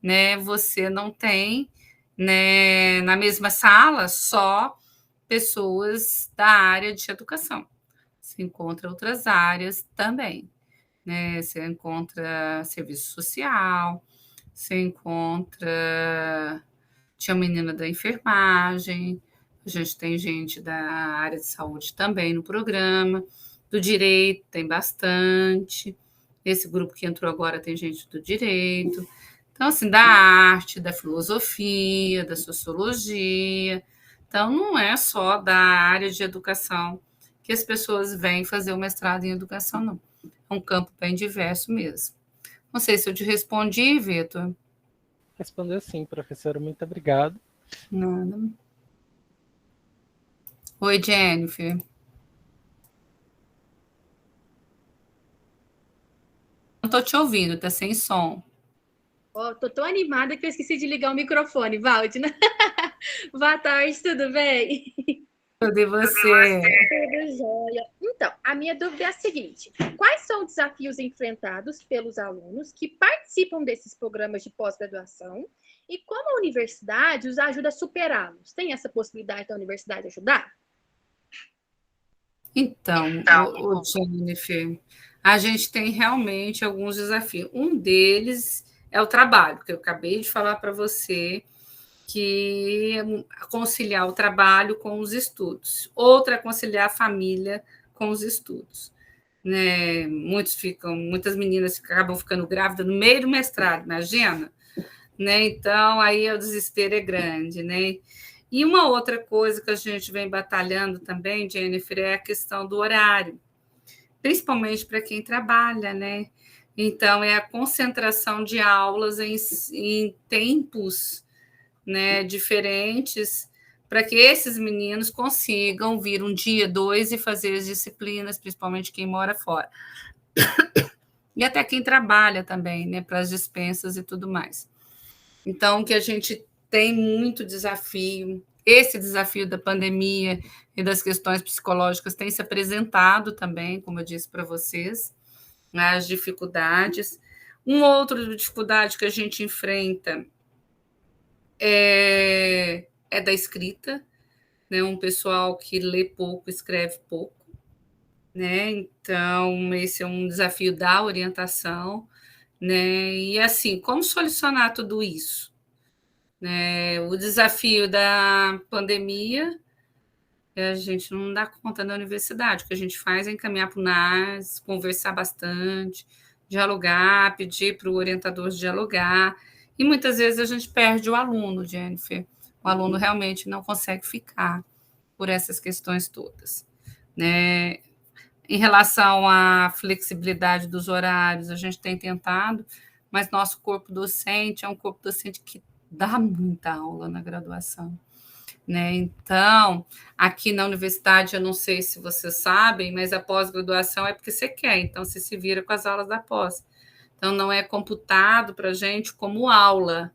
né? Você não tem, né, na mesma sala só pessoas da área de educação. Você encontra outras áreas também, né? Você encontra serviço social, você encontra... Tinha menina da enfermagem, a gente tem gente da área de saúde também no programa, do direito tem bastante, esse grupo que entrou agora tem gente do direito, então, assim, da arte, da filosofia, da sociologia. Então, não é só da área de educação que as pessoas vêm fazer o mestrado em educação, não. É um campo bem diverso mesmo. Não sei se eu te respondi, Vitor. Respondeu sim, professora. Muito obrigado. Nada. Oi, Jennifer. Não estou te ouvindo, tá sem som. Tô tão animada que eu esqueci de ligar o microfone, Valdina. Boa tarde, tudo bem? Tudo e você? Tudo jóia. Então, a minha dúvida é a seguinte: quais são os desafios enfrentados pelos alunos que participam desses programas de pós-graduação e como a universidade os ajuda a superá-los? Tem essa possibilidade da universidade ajudar? Então, Jennifer, a gente tem realmente alguns desafios. Um deles é o trabalho, que eu acabei de falar para você, que é conciliar o trabalho com os estudos. Outra é conciliar a família com os estudos. Né? Muitas meninas acabam ficando grávidas no meio do mestrado, imagina? Né? Então, aí o desespero é grande, né? E uma outra coisa que a gente vem batalhando também, Jennifer, é a questão do horário, principalmente para quem trabalha, né? Então, é a concentração de aulas em tempos, né, diferentes, para que esses meninos consigam vir um dia, dois e fazer as disciplinas, principalmente quem mora fora. E até quem trabalha também, né, para as dispensas e tudo mais. Então, que a gente tem muito desafio. Esse desafio da pandemia e das questões psicológicas tem se apresentado também, como eu disse para vocês, né, as dificuldades. Uma outra dificuldade que a gente enfrenta é da escrita, né? Um pessoal que lê pouco, escreve pouco, né? Então, esse é um desafio da orientação, né? E assim, como solucionar tudo isso? Né? O desafio da pandemia, a gente não dá conta na universidade. O que a gente faz é encaminhar para o NAS, conversar bastante, dialogar, pedir para o orientador dialogar. E muitas vezes a gente perde o aluno, Jennifer. O aluno realmente não consegue ficar por essas questões todas. Né? Em relação à flexibilidade dos horários, a gente tem tentado, mas nosso corpo docente é um corpo docente que dá muita aula na graduação, né? Então, aqui na universidade, eu não sei se vocês sabem, mas a pós-graduação é porque você quer, então você se vira com as aulas da pós. Então, não é computado para a gente como aula,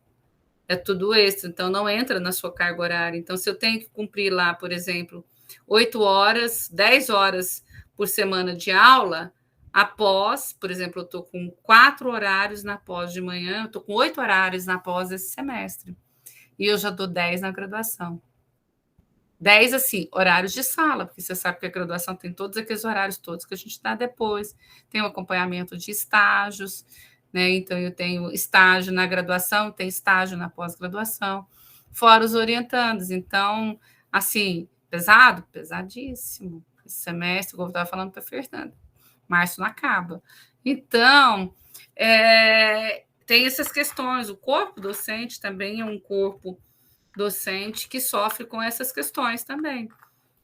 é tudo extra, então não entra na sua carga horária. Então, se eu tenho que cumprir lá, por exemplo, 8 horas, 10 horas por semana de aula, após, por exemplo, eu estou com 4 horários na pós de manhã, eu estou com 8 horários na pós esse semestre, e eu já dou 10 na graduação. 10, assim, horários de sala, porque você sabe que a graduação tem todos aqueles horários todos que a gente dá depois, tem o acompanhamento de estágios, né? Então, eu tenho estágio na graduação, tenho estágio na pós-graduação, fora os orientandos. Então, assim, pesado? Pesadíssimo. Esse semestre, como eu estava falando para a Fernanda, março não acaba. Então, tem essas questões. O corpo docente também é um corpo docente que sofre com essas questões também.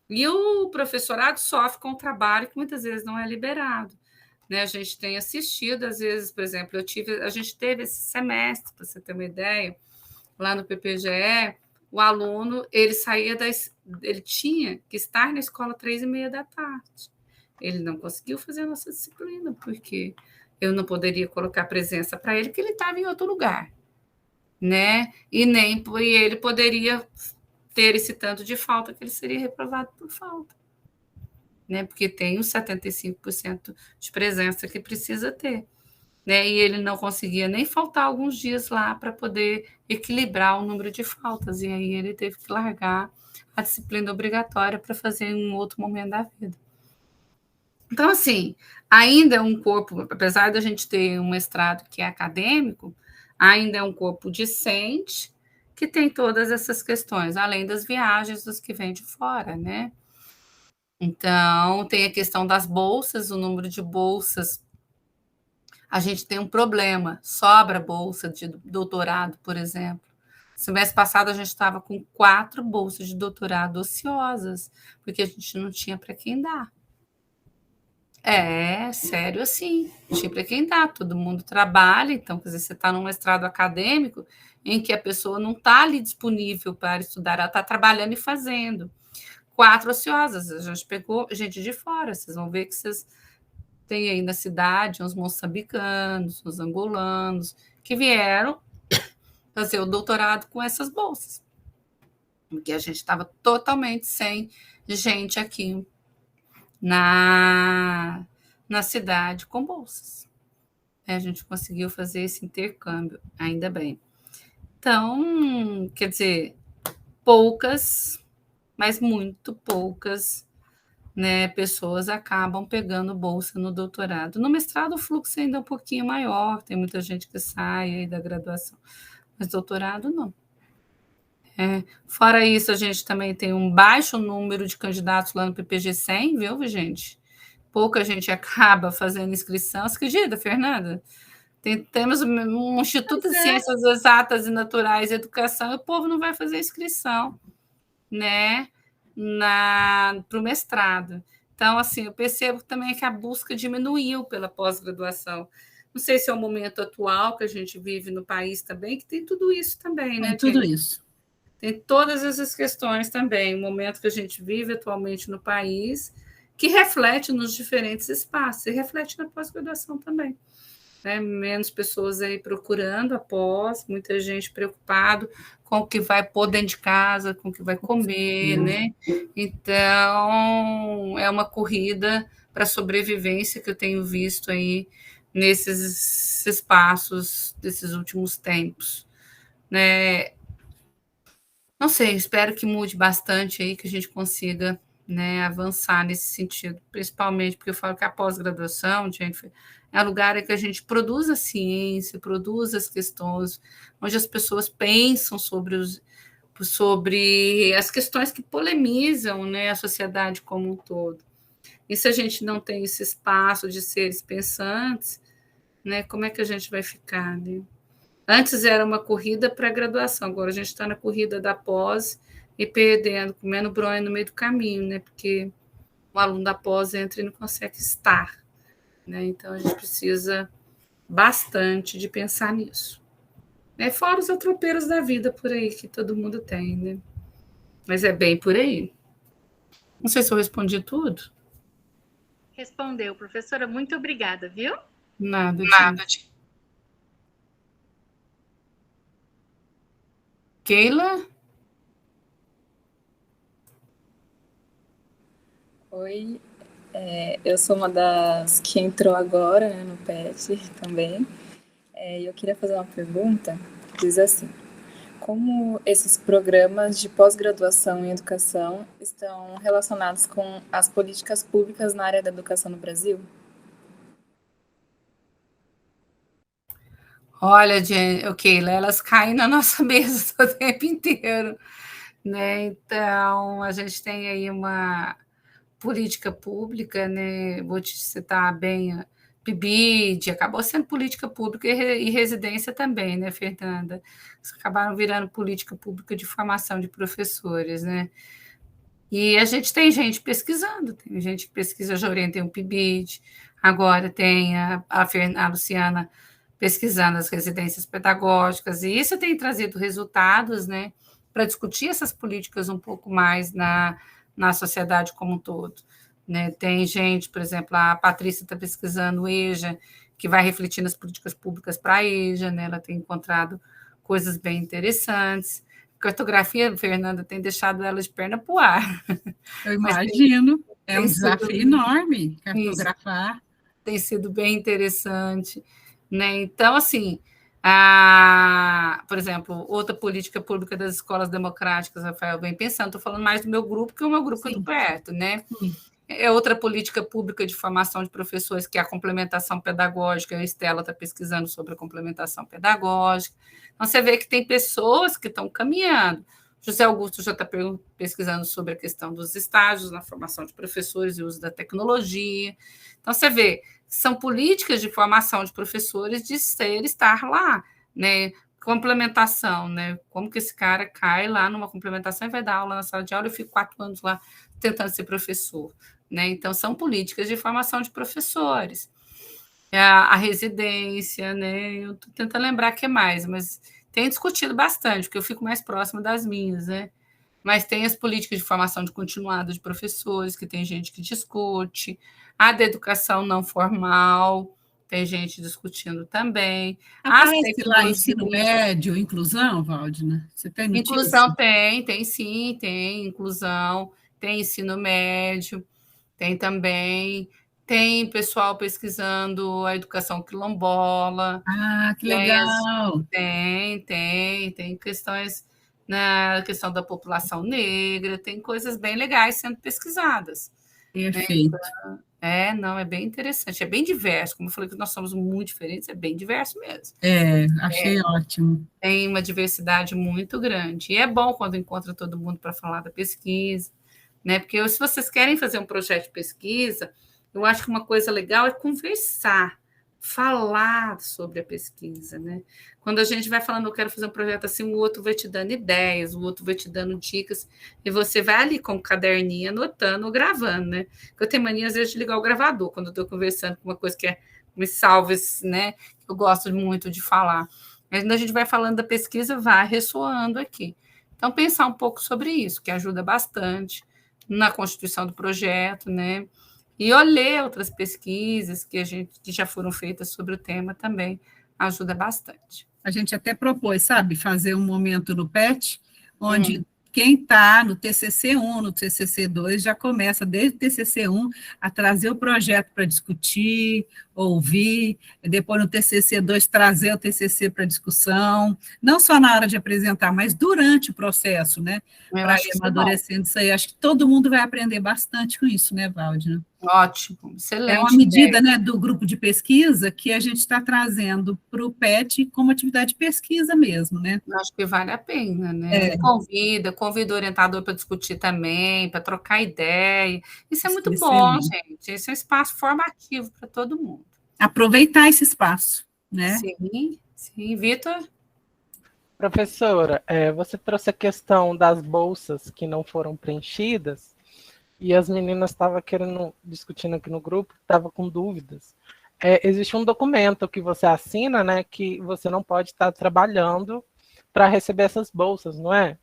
E o professorado sofre com o trabalho que muitas vezes não é liberado. Né? A gente tem assistido, às vezes, por exemplo, a gente teve esse semestre, para você ter uma ideia, lá no PPGE, o aluno ele tinha que estar na escola 3h30 da tarde. Ele não conseguiu fazer a nossa disciplina, porque eu não poderia colocar presença para ele, porque ele estava em outro lugar. Né? E nem ele poderia ter esse tanto de falta que ele seria reprovado por falta. Né? Porque tem os 75% de presença que precisa ter. Né? E ele não conseguia nem faltar alguns dias lá para poder equilibrar o número de faltas. E aí ele teve que largar a disciplina obrigatória para fazer em um outro momento da vida. Então, assim, ainda é um corpo, apesar da gente ter um mestrado que é acadêmico, ainda é um corpo discente que tem todas essas questões, além das viagens dos que vêm de fora, né? Então, tem a questão das bolsas, o número de bolsas. A gente tem um problema, sobra bolsa de doutorado, por exemplo. Semestre passado, a gente estava com 4 bolsas de doutorado ociosas, porque a gente não tinha para quem dar. É, sério assim, tinha para quem dar, todo mundo trabalha, então, quer dizer, você está num mestrado acadêmico em que a pessoa não está ali disponível para estudar, ela está trabalhando e fazendo. 4 ociosas, a gente pegou gente de fora, vocês vão ver que vocês têm aí na cidade uns moçambicanos, uns angolanos, que vieram fazer o doutorado com essas bolsas, porque a gente estava totalmente sem gente aqui na cidade com bolsas. A gente conseguiu fazer esse intercâmbio, ainda bem. Então, quer dizer, poucas, mas muito poucas, né, pessoas acabam pegando bolsa no doutorado. No mestrado, o fluxo ainda é um pouquinho maior, tem muita gente que sai aí da graduação, mas doutorado não. Fora isso, a gente também tem um baixo número de candidatos lá no PPG 100, viu, gente? Pouca gente acaba fazendo inscrição. Você acredita, Fernanda? Temos um Instituto de Ciências Exatas e Naturais e Educação e o povo não vai fazer inscrição, né, para o mestrado. Então, assim, eu percebo também que a busca diminuiu pela pós-graduação. Não sei se é o momento atual que a gente vive no país também, que tem tudo isso também, né? Tem tudo isso. Tem todas essas questões também, o momento que a gente vive atualmente no país, que reflete nos diferentes espaços, e reflete na pós-graduação também. Né? Menos pessoas aí procurando a pós, muita gente preocupado com o que vai pôr dentro de casa, com o que vai comer, né? Então, é uma corrida para a sobrevivência que eu tenho visto aí nesses espaços desses últimos tempos, né? Não sei, espero que mude bastante aí, que a gente consiga, né, avançar nesse sentido, principalmente porque eu falo que a pós-graduação, gente, é um lugar em que a gente produz a ciência, produz as questões, onde as pessoas pensam sobre as questões que polemizam, né, a sociedade como um todo. E se a gente não tem esse espaço de seres pensantes, né, como é que a gente vai ficar, né? Antes era uma corrida para a graduação, agora a gente está na corrida da pós e perdendo, comendo bronha no meio do caminho, né? Porque um aluno da pós entra e não consegue estar, né? Então, a gente precisa bastante de pensar nisso. Né? Fora os atropeiros da vida por aí, que todo mundo tem, né? Mas é bem por aí. Não sei se eu respondi tudo. Respondeu, professora. Muito obrigada, viu? Nada. Keila? Oi, eu sou uma das que entrou agora, né, no PET também. E eu queria fazer uma pergunta, que diz assim: como esses programas de pós-graduação em educação estão relacionados com as políticas públicas na área da educação no Brasil? Olha, Keila, elas caem na nossa mesa o tempo inteiro, né? Então, a gente tem aí uma política pública, né? Vou te citar bem, PIBID, acabou sendo política pública e residência também, né, Fernanda? Acabaram virando política pública de formação de professores, né? E a gente tem gente pesquisando, tem gente que pesquisa, já orientei um PIBID, agora tem a Luciana pesquisando as residências pedagógicas, e isso tem trazido resultados, né, para discutir essas políticas um pouco mais na sociedade como um todo. Né? Tem gente, por exemplo, a Patrícia está pesquisando o EJA, que vai refletir nas políticas públicas para a EJA, né? Ela tem encontrado coisas bem interessantes. Cartografia, Fernanda, tem deixado ela de perna para o ar. Eu imagino, é um desafio sido enorme cartografar. Tem sido bem interessante, né? Então, assim, por exemplo, outra política pública das escolas democráticas, Rafael, vem pensando, estou falando mais do meu grupo, que o meu grupo é do perto, né? Sim. É outra política pública de formação de professores, que é a complementação pedagógica. A Estela está pesquisando sobre a complementação pedagógica. Então, você vê que tem pessoas que estão caminhando. José Augusto já está pesquisando sobre a questão dos estágios na formação de professores e uso da tecnologia. Então, você vê, são políticas de formação de professores de estar lá, né? Complementação, né? Como que esse cara cai lá numa complementação e vai dar aula na sala de aula e fica 4 anos lá tentando ser professor, né? Então, são políticas de formação de professores. A residência, né? Eu estou tentando lembrar o que mais, mas tem discutido bastante, porque eu fico mais próxima das minhas, né? Mas tem as políticas de formação de continuado de professores, que tem gente que discute, a da educação não formal, tem gente discutindo também. Aparece lá ensino médio, inclusão, Valdina? Você tem notícia? Inclusão tem sim, tem inclusão, tem ensino médio, tem também, tem pessoal pesquisando a educação quilombola. Ah, que legal! Tem questões na questão da população negra, tem coisas bem legais sendo pesquisadas. Perfeito. Né? Então, é bem interessante, é bem diverso. Como eu falei que nós somos muito diferentes, é bem diverso mesmo. Achei ótimo. Tem uma diversidade muito grande. E é bom quando encontra todo mundo para falar da pesquisa, né? Porque se vocês querem fazer um projeto de pesquisa, eu acho que uma coisa legal é conversar, falar sobre a pesquisa, né? Quando a gente vai falando, eu quero fazer um projeto assim, o outro vai te dando ideias, o outro vai te dando dicas, e você vai ali com o caderninho, anotando ou gravando, né? Eu tenho mania, às vezes, de ligar o gravador, quando eu estou conversando com uma coisa que me salve, né? Eu gosto muito de falar. Mas quando a gente vai falando da pesquisa, vai ressoando aqui. Então, pensar um pouco sobre isso, que ajuda bastante na constituição do projeto, né? E ler outras pesquisas que já foram feitas sobre o tema também ajuda bastante. A gente até propôs, sabe, fazer um momento no PET, onde quem está no TCC1, no TCC2, já começa desde o TCC1 a trazer o projeto para discutir, ouvir, depois no TCC2 trazer o TCC para discussão, não só na hora de apresentar, mas durante o processo, né, para ir amadurecendo isso aí. Acho que todo mundo vai aprender bastante com isso, né, Valdina? Ótimo, excelente. É uma medida, né, do grupo de pesquisa que a gente está trazendo para o PET como atividade de pesquisa mesmo, né? Acho que vale a pena, né? Convida o orientador para discutir também, para trocar ideia. Isso é muito bom, gente. Esse é um espaço formativo para todo mundo. Aproveitar esse espaço, né? Sim. Vitor? Professora, você trouxe a questão das bolsas que não foram preenchidas. e as meninas estavam discutindo aqui no grupo, estavam com dúvidas. Existe um documento que você assina, né, que você não pode estar trabalhando para receber essas bolsas, não é?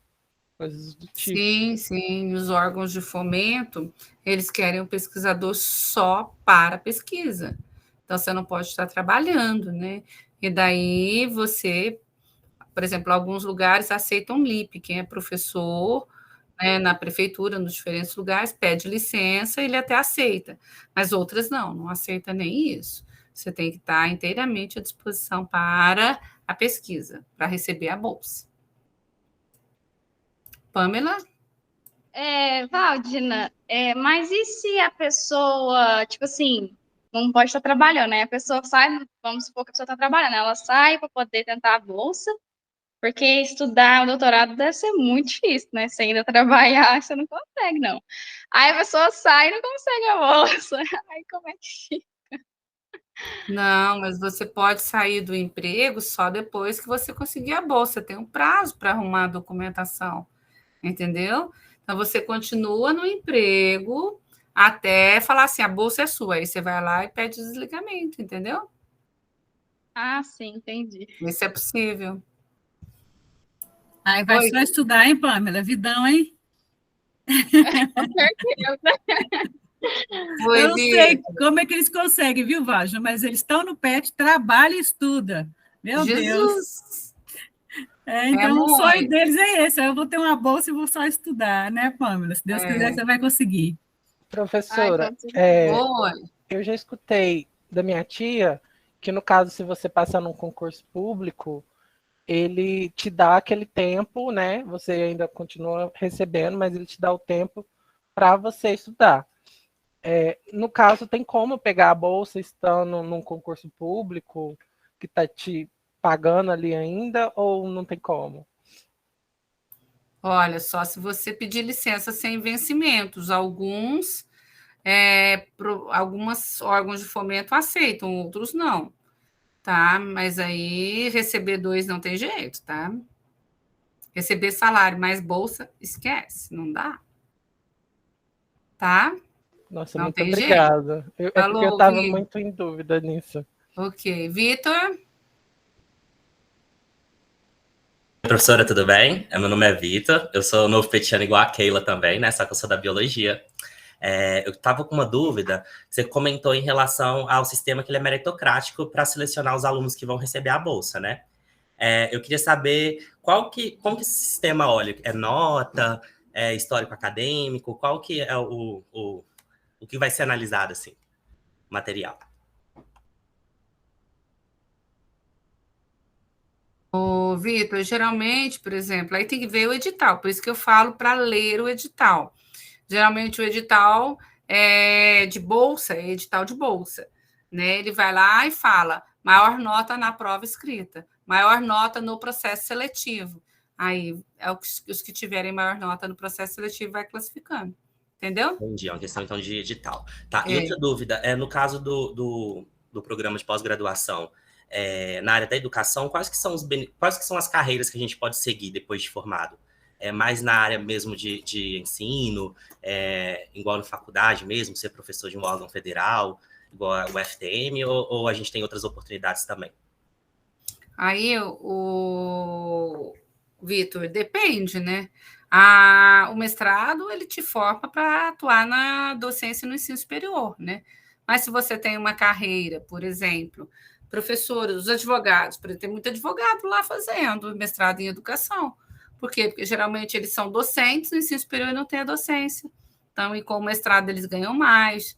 Coisas do tipo. Sim, sim. Os órgãos de fomento, eles querem um pesquisador só para pesquisa. Então, você não pode estar trabalhando, né? E daí você, por exemplo, alguns lugares aceitam LIP. Quem é professor, né, na prefeitura, nos diferentes lugares, pede licença, ele até aceita. Mas outras não aceita nem isso. Você tem que estar inteiramente à disposição para a pesquisa, para receber a bolsa. Pamela? Valdina, mas e se a pessoa, tipo assim, não pode estar trabalhando, né? A pessoa sai, vamos supor que a pessoa está trabalhando, ela sai para poder tentar a bolsa, porque estudar o doutorado deve ser muito difícil, né? Você ainda trabalhar, você não consegue, não. Aí a pessoa sai e não consegue a bolsa. Aí como é que... Não, mas você pode sair do emprego só depois que você conseguir a bolsa. Tem um prazo para arrumar a documentação, entendeu? Então, você continua no emprego até falar assim, a bolsa é sua. Aí você vai lá e pede desligamento, entendeu? Ah, sim, entendi. Isso é possível. Aí vai Oi. só estudar, hein, Pamela? Vidão, hein? Com certeza. Eu não sei como é que eles conseguem, viu, Vágio? Mas eles estão no PET, trabalham e estudam. Meu Deus. Jesus! Então, o sonho deles é esse. Eu vou ter uma bolsa e vou só estudar, né, Pamela? Se Deus quiser, você vai conseguir. Professora, eu já escutei da minha tia que, no caso, se você passar num concurso público, ele te dá aquele tempo, né? Você ainda continua recebendo, mas ele te dá o tempo para você estudar. No caso, tem como pegar a bolsa estando num concurso público que está te pagando ali ainda, ou não tem como? Olha, só se você pedir licença sem vencimentos. Alguns órgãos de fomento aceitam, outros não, tá? Mas aí receber 2 não tem jeito, tá? Receber salário mais bolsa, esquece, não dá. Tá? Nossa, não muito tem obrigada. Jeito. Porque eu estava muito em dúvida nisso. Ok. Vitor? Professora, tudo bem? Meu nome é Vitor, eu sou novo petiano igual a Keila também, né? Só que eu sou da biologia. Eu estava com uma dúvida, você comentou em relação ao sistema que ele é meritocrático para selecionar os alunos que vão receber a bolsa, né? Eu queria saber como que esse sistema olha? É nota? É histórico acadêmico? Qual que é o que vai ser analisado, assim, material? Vitor, geralmente, por exemplo, aí tem que ver o edital, por isso que eu falo para ler o edital. Geralmente o edital de bolsa, é edital de bolsa, né? Ele vai lá e fala maior nota na prova escrita, maior nota no processo seletivo. Aí os que tiverem maior nota no processo seletivo vai classificando, entendeu? Entendi, é uma questão então de edital. Tá, e outra dúvida, no caso do programa de pós-graduação, na área da educação, quais que são as carreiras que a gente pode seguir depois de formado? Mais na área mesmo de ensino, igual na faculdade mesmo, ser professor de um órgão federal, igual o FTM, ou a gente tem outras oportunidades também? Aí, Vitor, depende, né? O mestrado, ele te forma para atuar na docência no ensino superior, né? Mas se você tem uma carreira, por exemplo, professores, os advogados, por exemplo, tem muito advogado lá fazendo mestrado em educação. Por quê? Porque geralmente eles são docentes, no ensino superior não tem a docência. Então, e com o mestrado eles ganham mais,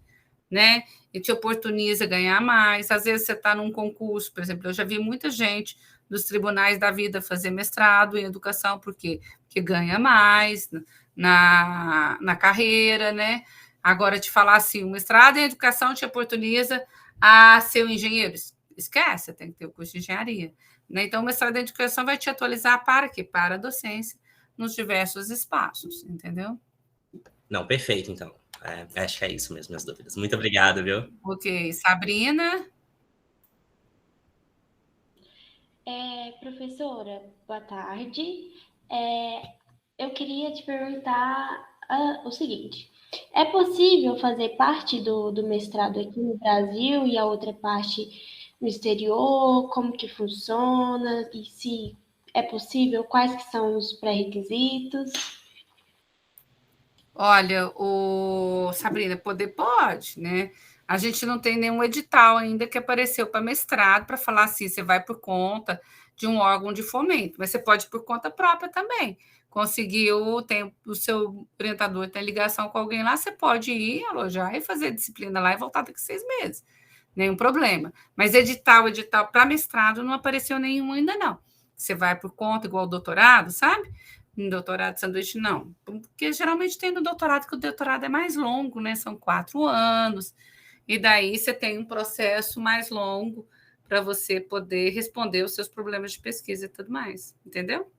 né? E te oportuniza ganhar mais. Às vezes você está num concurso, por exemplo, eu já vi muita gente dos tribunais da vida fazer mestrado em educação, por quê? Porque ganha mais na carreira, né? Agora, te falar assim, o mestrado em educação te oportuniza a ser um engenheiro. Esquece, tem que ter o curso de engenharia. Né? Então, o mestrado em educação vai te atualizar para quê? Para a docência nos diversos espaços, entendeu? Não, perfeito, então. Acho que é isso mesmo, minhas dúvidas. Muito obrigado, viu? Ok. Sabrina? Professora, boa tarde. Eu queria te perguntar o seguinte. É possível fazer parte do mestrado aqui no Brasil e a outra parte no exterior? Como que funciona? E se é possível, quais que são os pré-requisitos? Olha, Sabrina, poder pode, né? A gente não tem nenhum edital ainda que apareceu para mestrado para falar assim, você vai por conta de um órgão de fomento, mas você pode ir por conta própria também. Conseguiu, tem o seu orientador tem ligação com alguém lá, você pode ir, alojar e fazer disciplina lá e voltar daqui 6 meses. Nenhum problema. Mas edital para mestrado não apareceu nenhum ainda, não. Você vai por conta, igual o doutorado, sabe? No doutorado de sanduíche, não. Porque geralmente tem no doutorado, que o doutorado é mais longo, né? São 4 anos. E daí você tem um processo mais longo para você poder responder os seus problemas de pesquisa e tudo mais. Entendeu?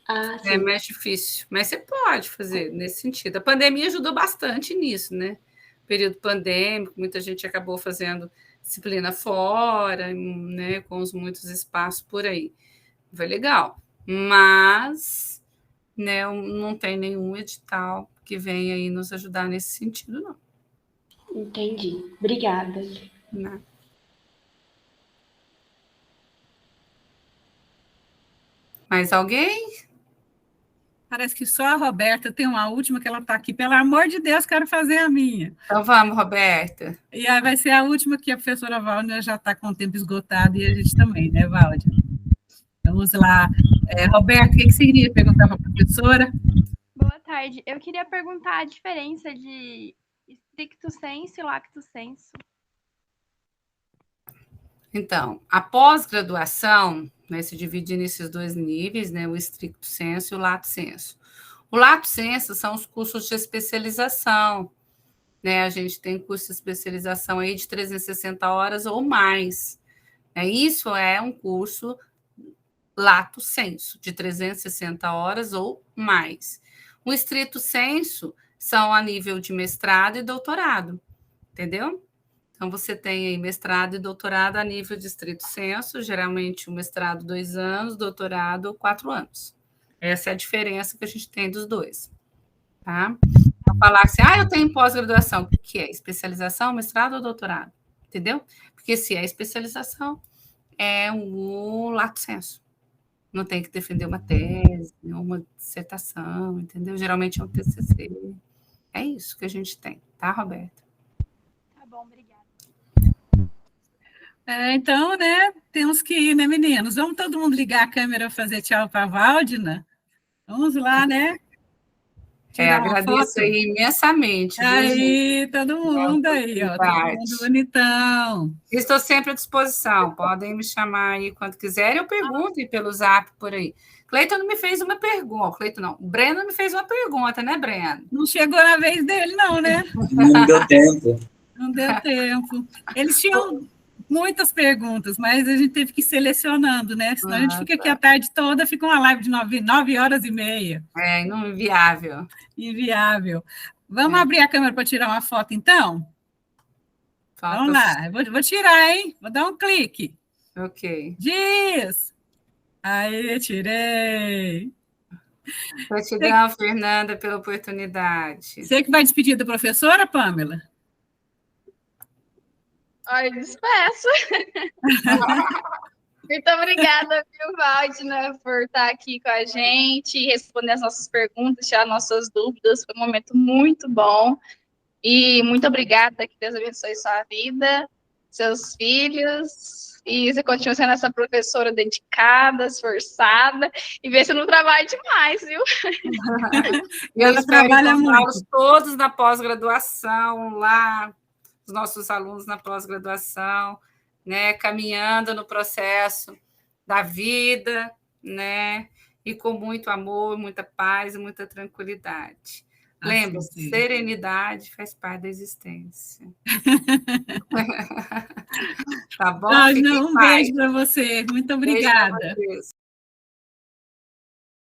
Ah, É sim. mais difícil. Mas você pode fazer nesse sentido. A pandemia ajudou bastante nisso, né? Período pandêmico, muita gente acabou fazendo disciplina fora, né? Com os muitos espaços por aí. Foi legal. Mas, né, não tem nenhum edital que venha aí nos ajudar nesse sentido, não. Entendi. Obrigada. Né? Mais alguém? Parece que só a Roberta tem uma última, que ela está aqui. Pelo amor de Deus, quero fazer a minha. Então vamos, Roberta. E aí vai ser a última, que a professora Valdir já está com o tempo esgotado, e a gente também, né, Valdir? Vamos lá. Roberta, o que você queria perguntar para a professora? Boa tarde. Eu queria perguntar a diferença de stricto sensu e lacto sensu. Então, a pós-graduação, né, se divide nesses 2 níveis, né, o stricto sensu e o lato sensu. O lato sensu são os cursos de especialização, né? A gente tem curso de especialização aí de 360 horas ou mais. Isso é um curso lato sensu, de 360 horas ou mais. O stricto sensu são a nível de mestrado e doutorado, entendeu? Então, você tem aí mestrado e doutorado a nível de stricto sensu, geralmente o mestrado 2 anos, doutorado 4 anos. Essa é a diferença que a gente tem dos dois. Tá? Então, falar assim, eu tenho pós-graduação, o que é? Especialização, mestrado ou doutorado? Entendeu? Porque se é especialização, é o lato sensu. Não tem que defender uma tese, uma dissertação, entendeu? Geralmente é um TCC. É isso que a gente tem, tá, Roberta? Tá bom, obrigada. Então, né, temos que ir, né, meninos? Vamos todo mundo ligar a câmera e fazer tchau para a Valdina? Vamos lá, né? Agradeço aí imensamente. Aí, todo mundo aí, ó, todo mundo bonitão. Estou sempre à disposição, podem me chamar aí quando quiserem, eu pergunto pelo zap por aí. Cleiton não me fez uma pergunta, Cleiton não, o Breno me fez uma pergunta, né, Breno? Não chegou na vez dele, não, né? Não deu tempo. Não deu tempo. Eles tinham muitas perguntas, mas a gente teve que ir selecionando, né? Senão a gente fica aqui a tarde toda, fica uma live de 9 horas e meia. Inviável. Inviável. Vamos abrir a câmera para tirar uma foto, então? Vamos lá, vou tirar, hein? Vou dar um clique. Ok. Diz! Aí, tirei. Gratidão, Fernanda, pela oportunidade. Você que vai despedir da professora, Pamela? Olha, despeço. Muito obrigada, viu, Valdina, por estar aqui com a gente, responder as nossas perguntas, tirar nossas dúvidas. Foi um momento muito bom. E muito obrigada, que Deus abençoe sua vida, seus filhos, e você continua sendo essa professora dedicada, esforçada, e vê se não trabalha demais, viu? E ela trabalha muito. Todos na pós-graduação, lá, os nossos alunos na pós-graduação, né, caminhando no processo da vida, né, e com muito amor, muita paz e muita tranquilidade. Lembre-se, serenidade faz parte da existência. Tá bom? Um beijo para você. Muito obrigada.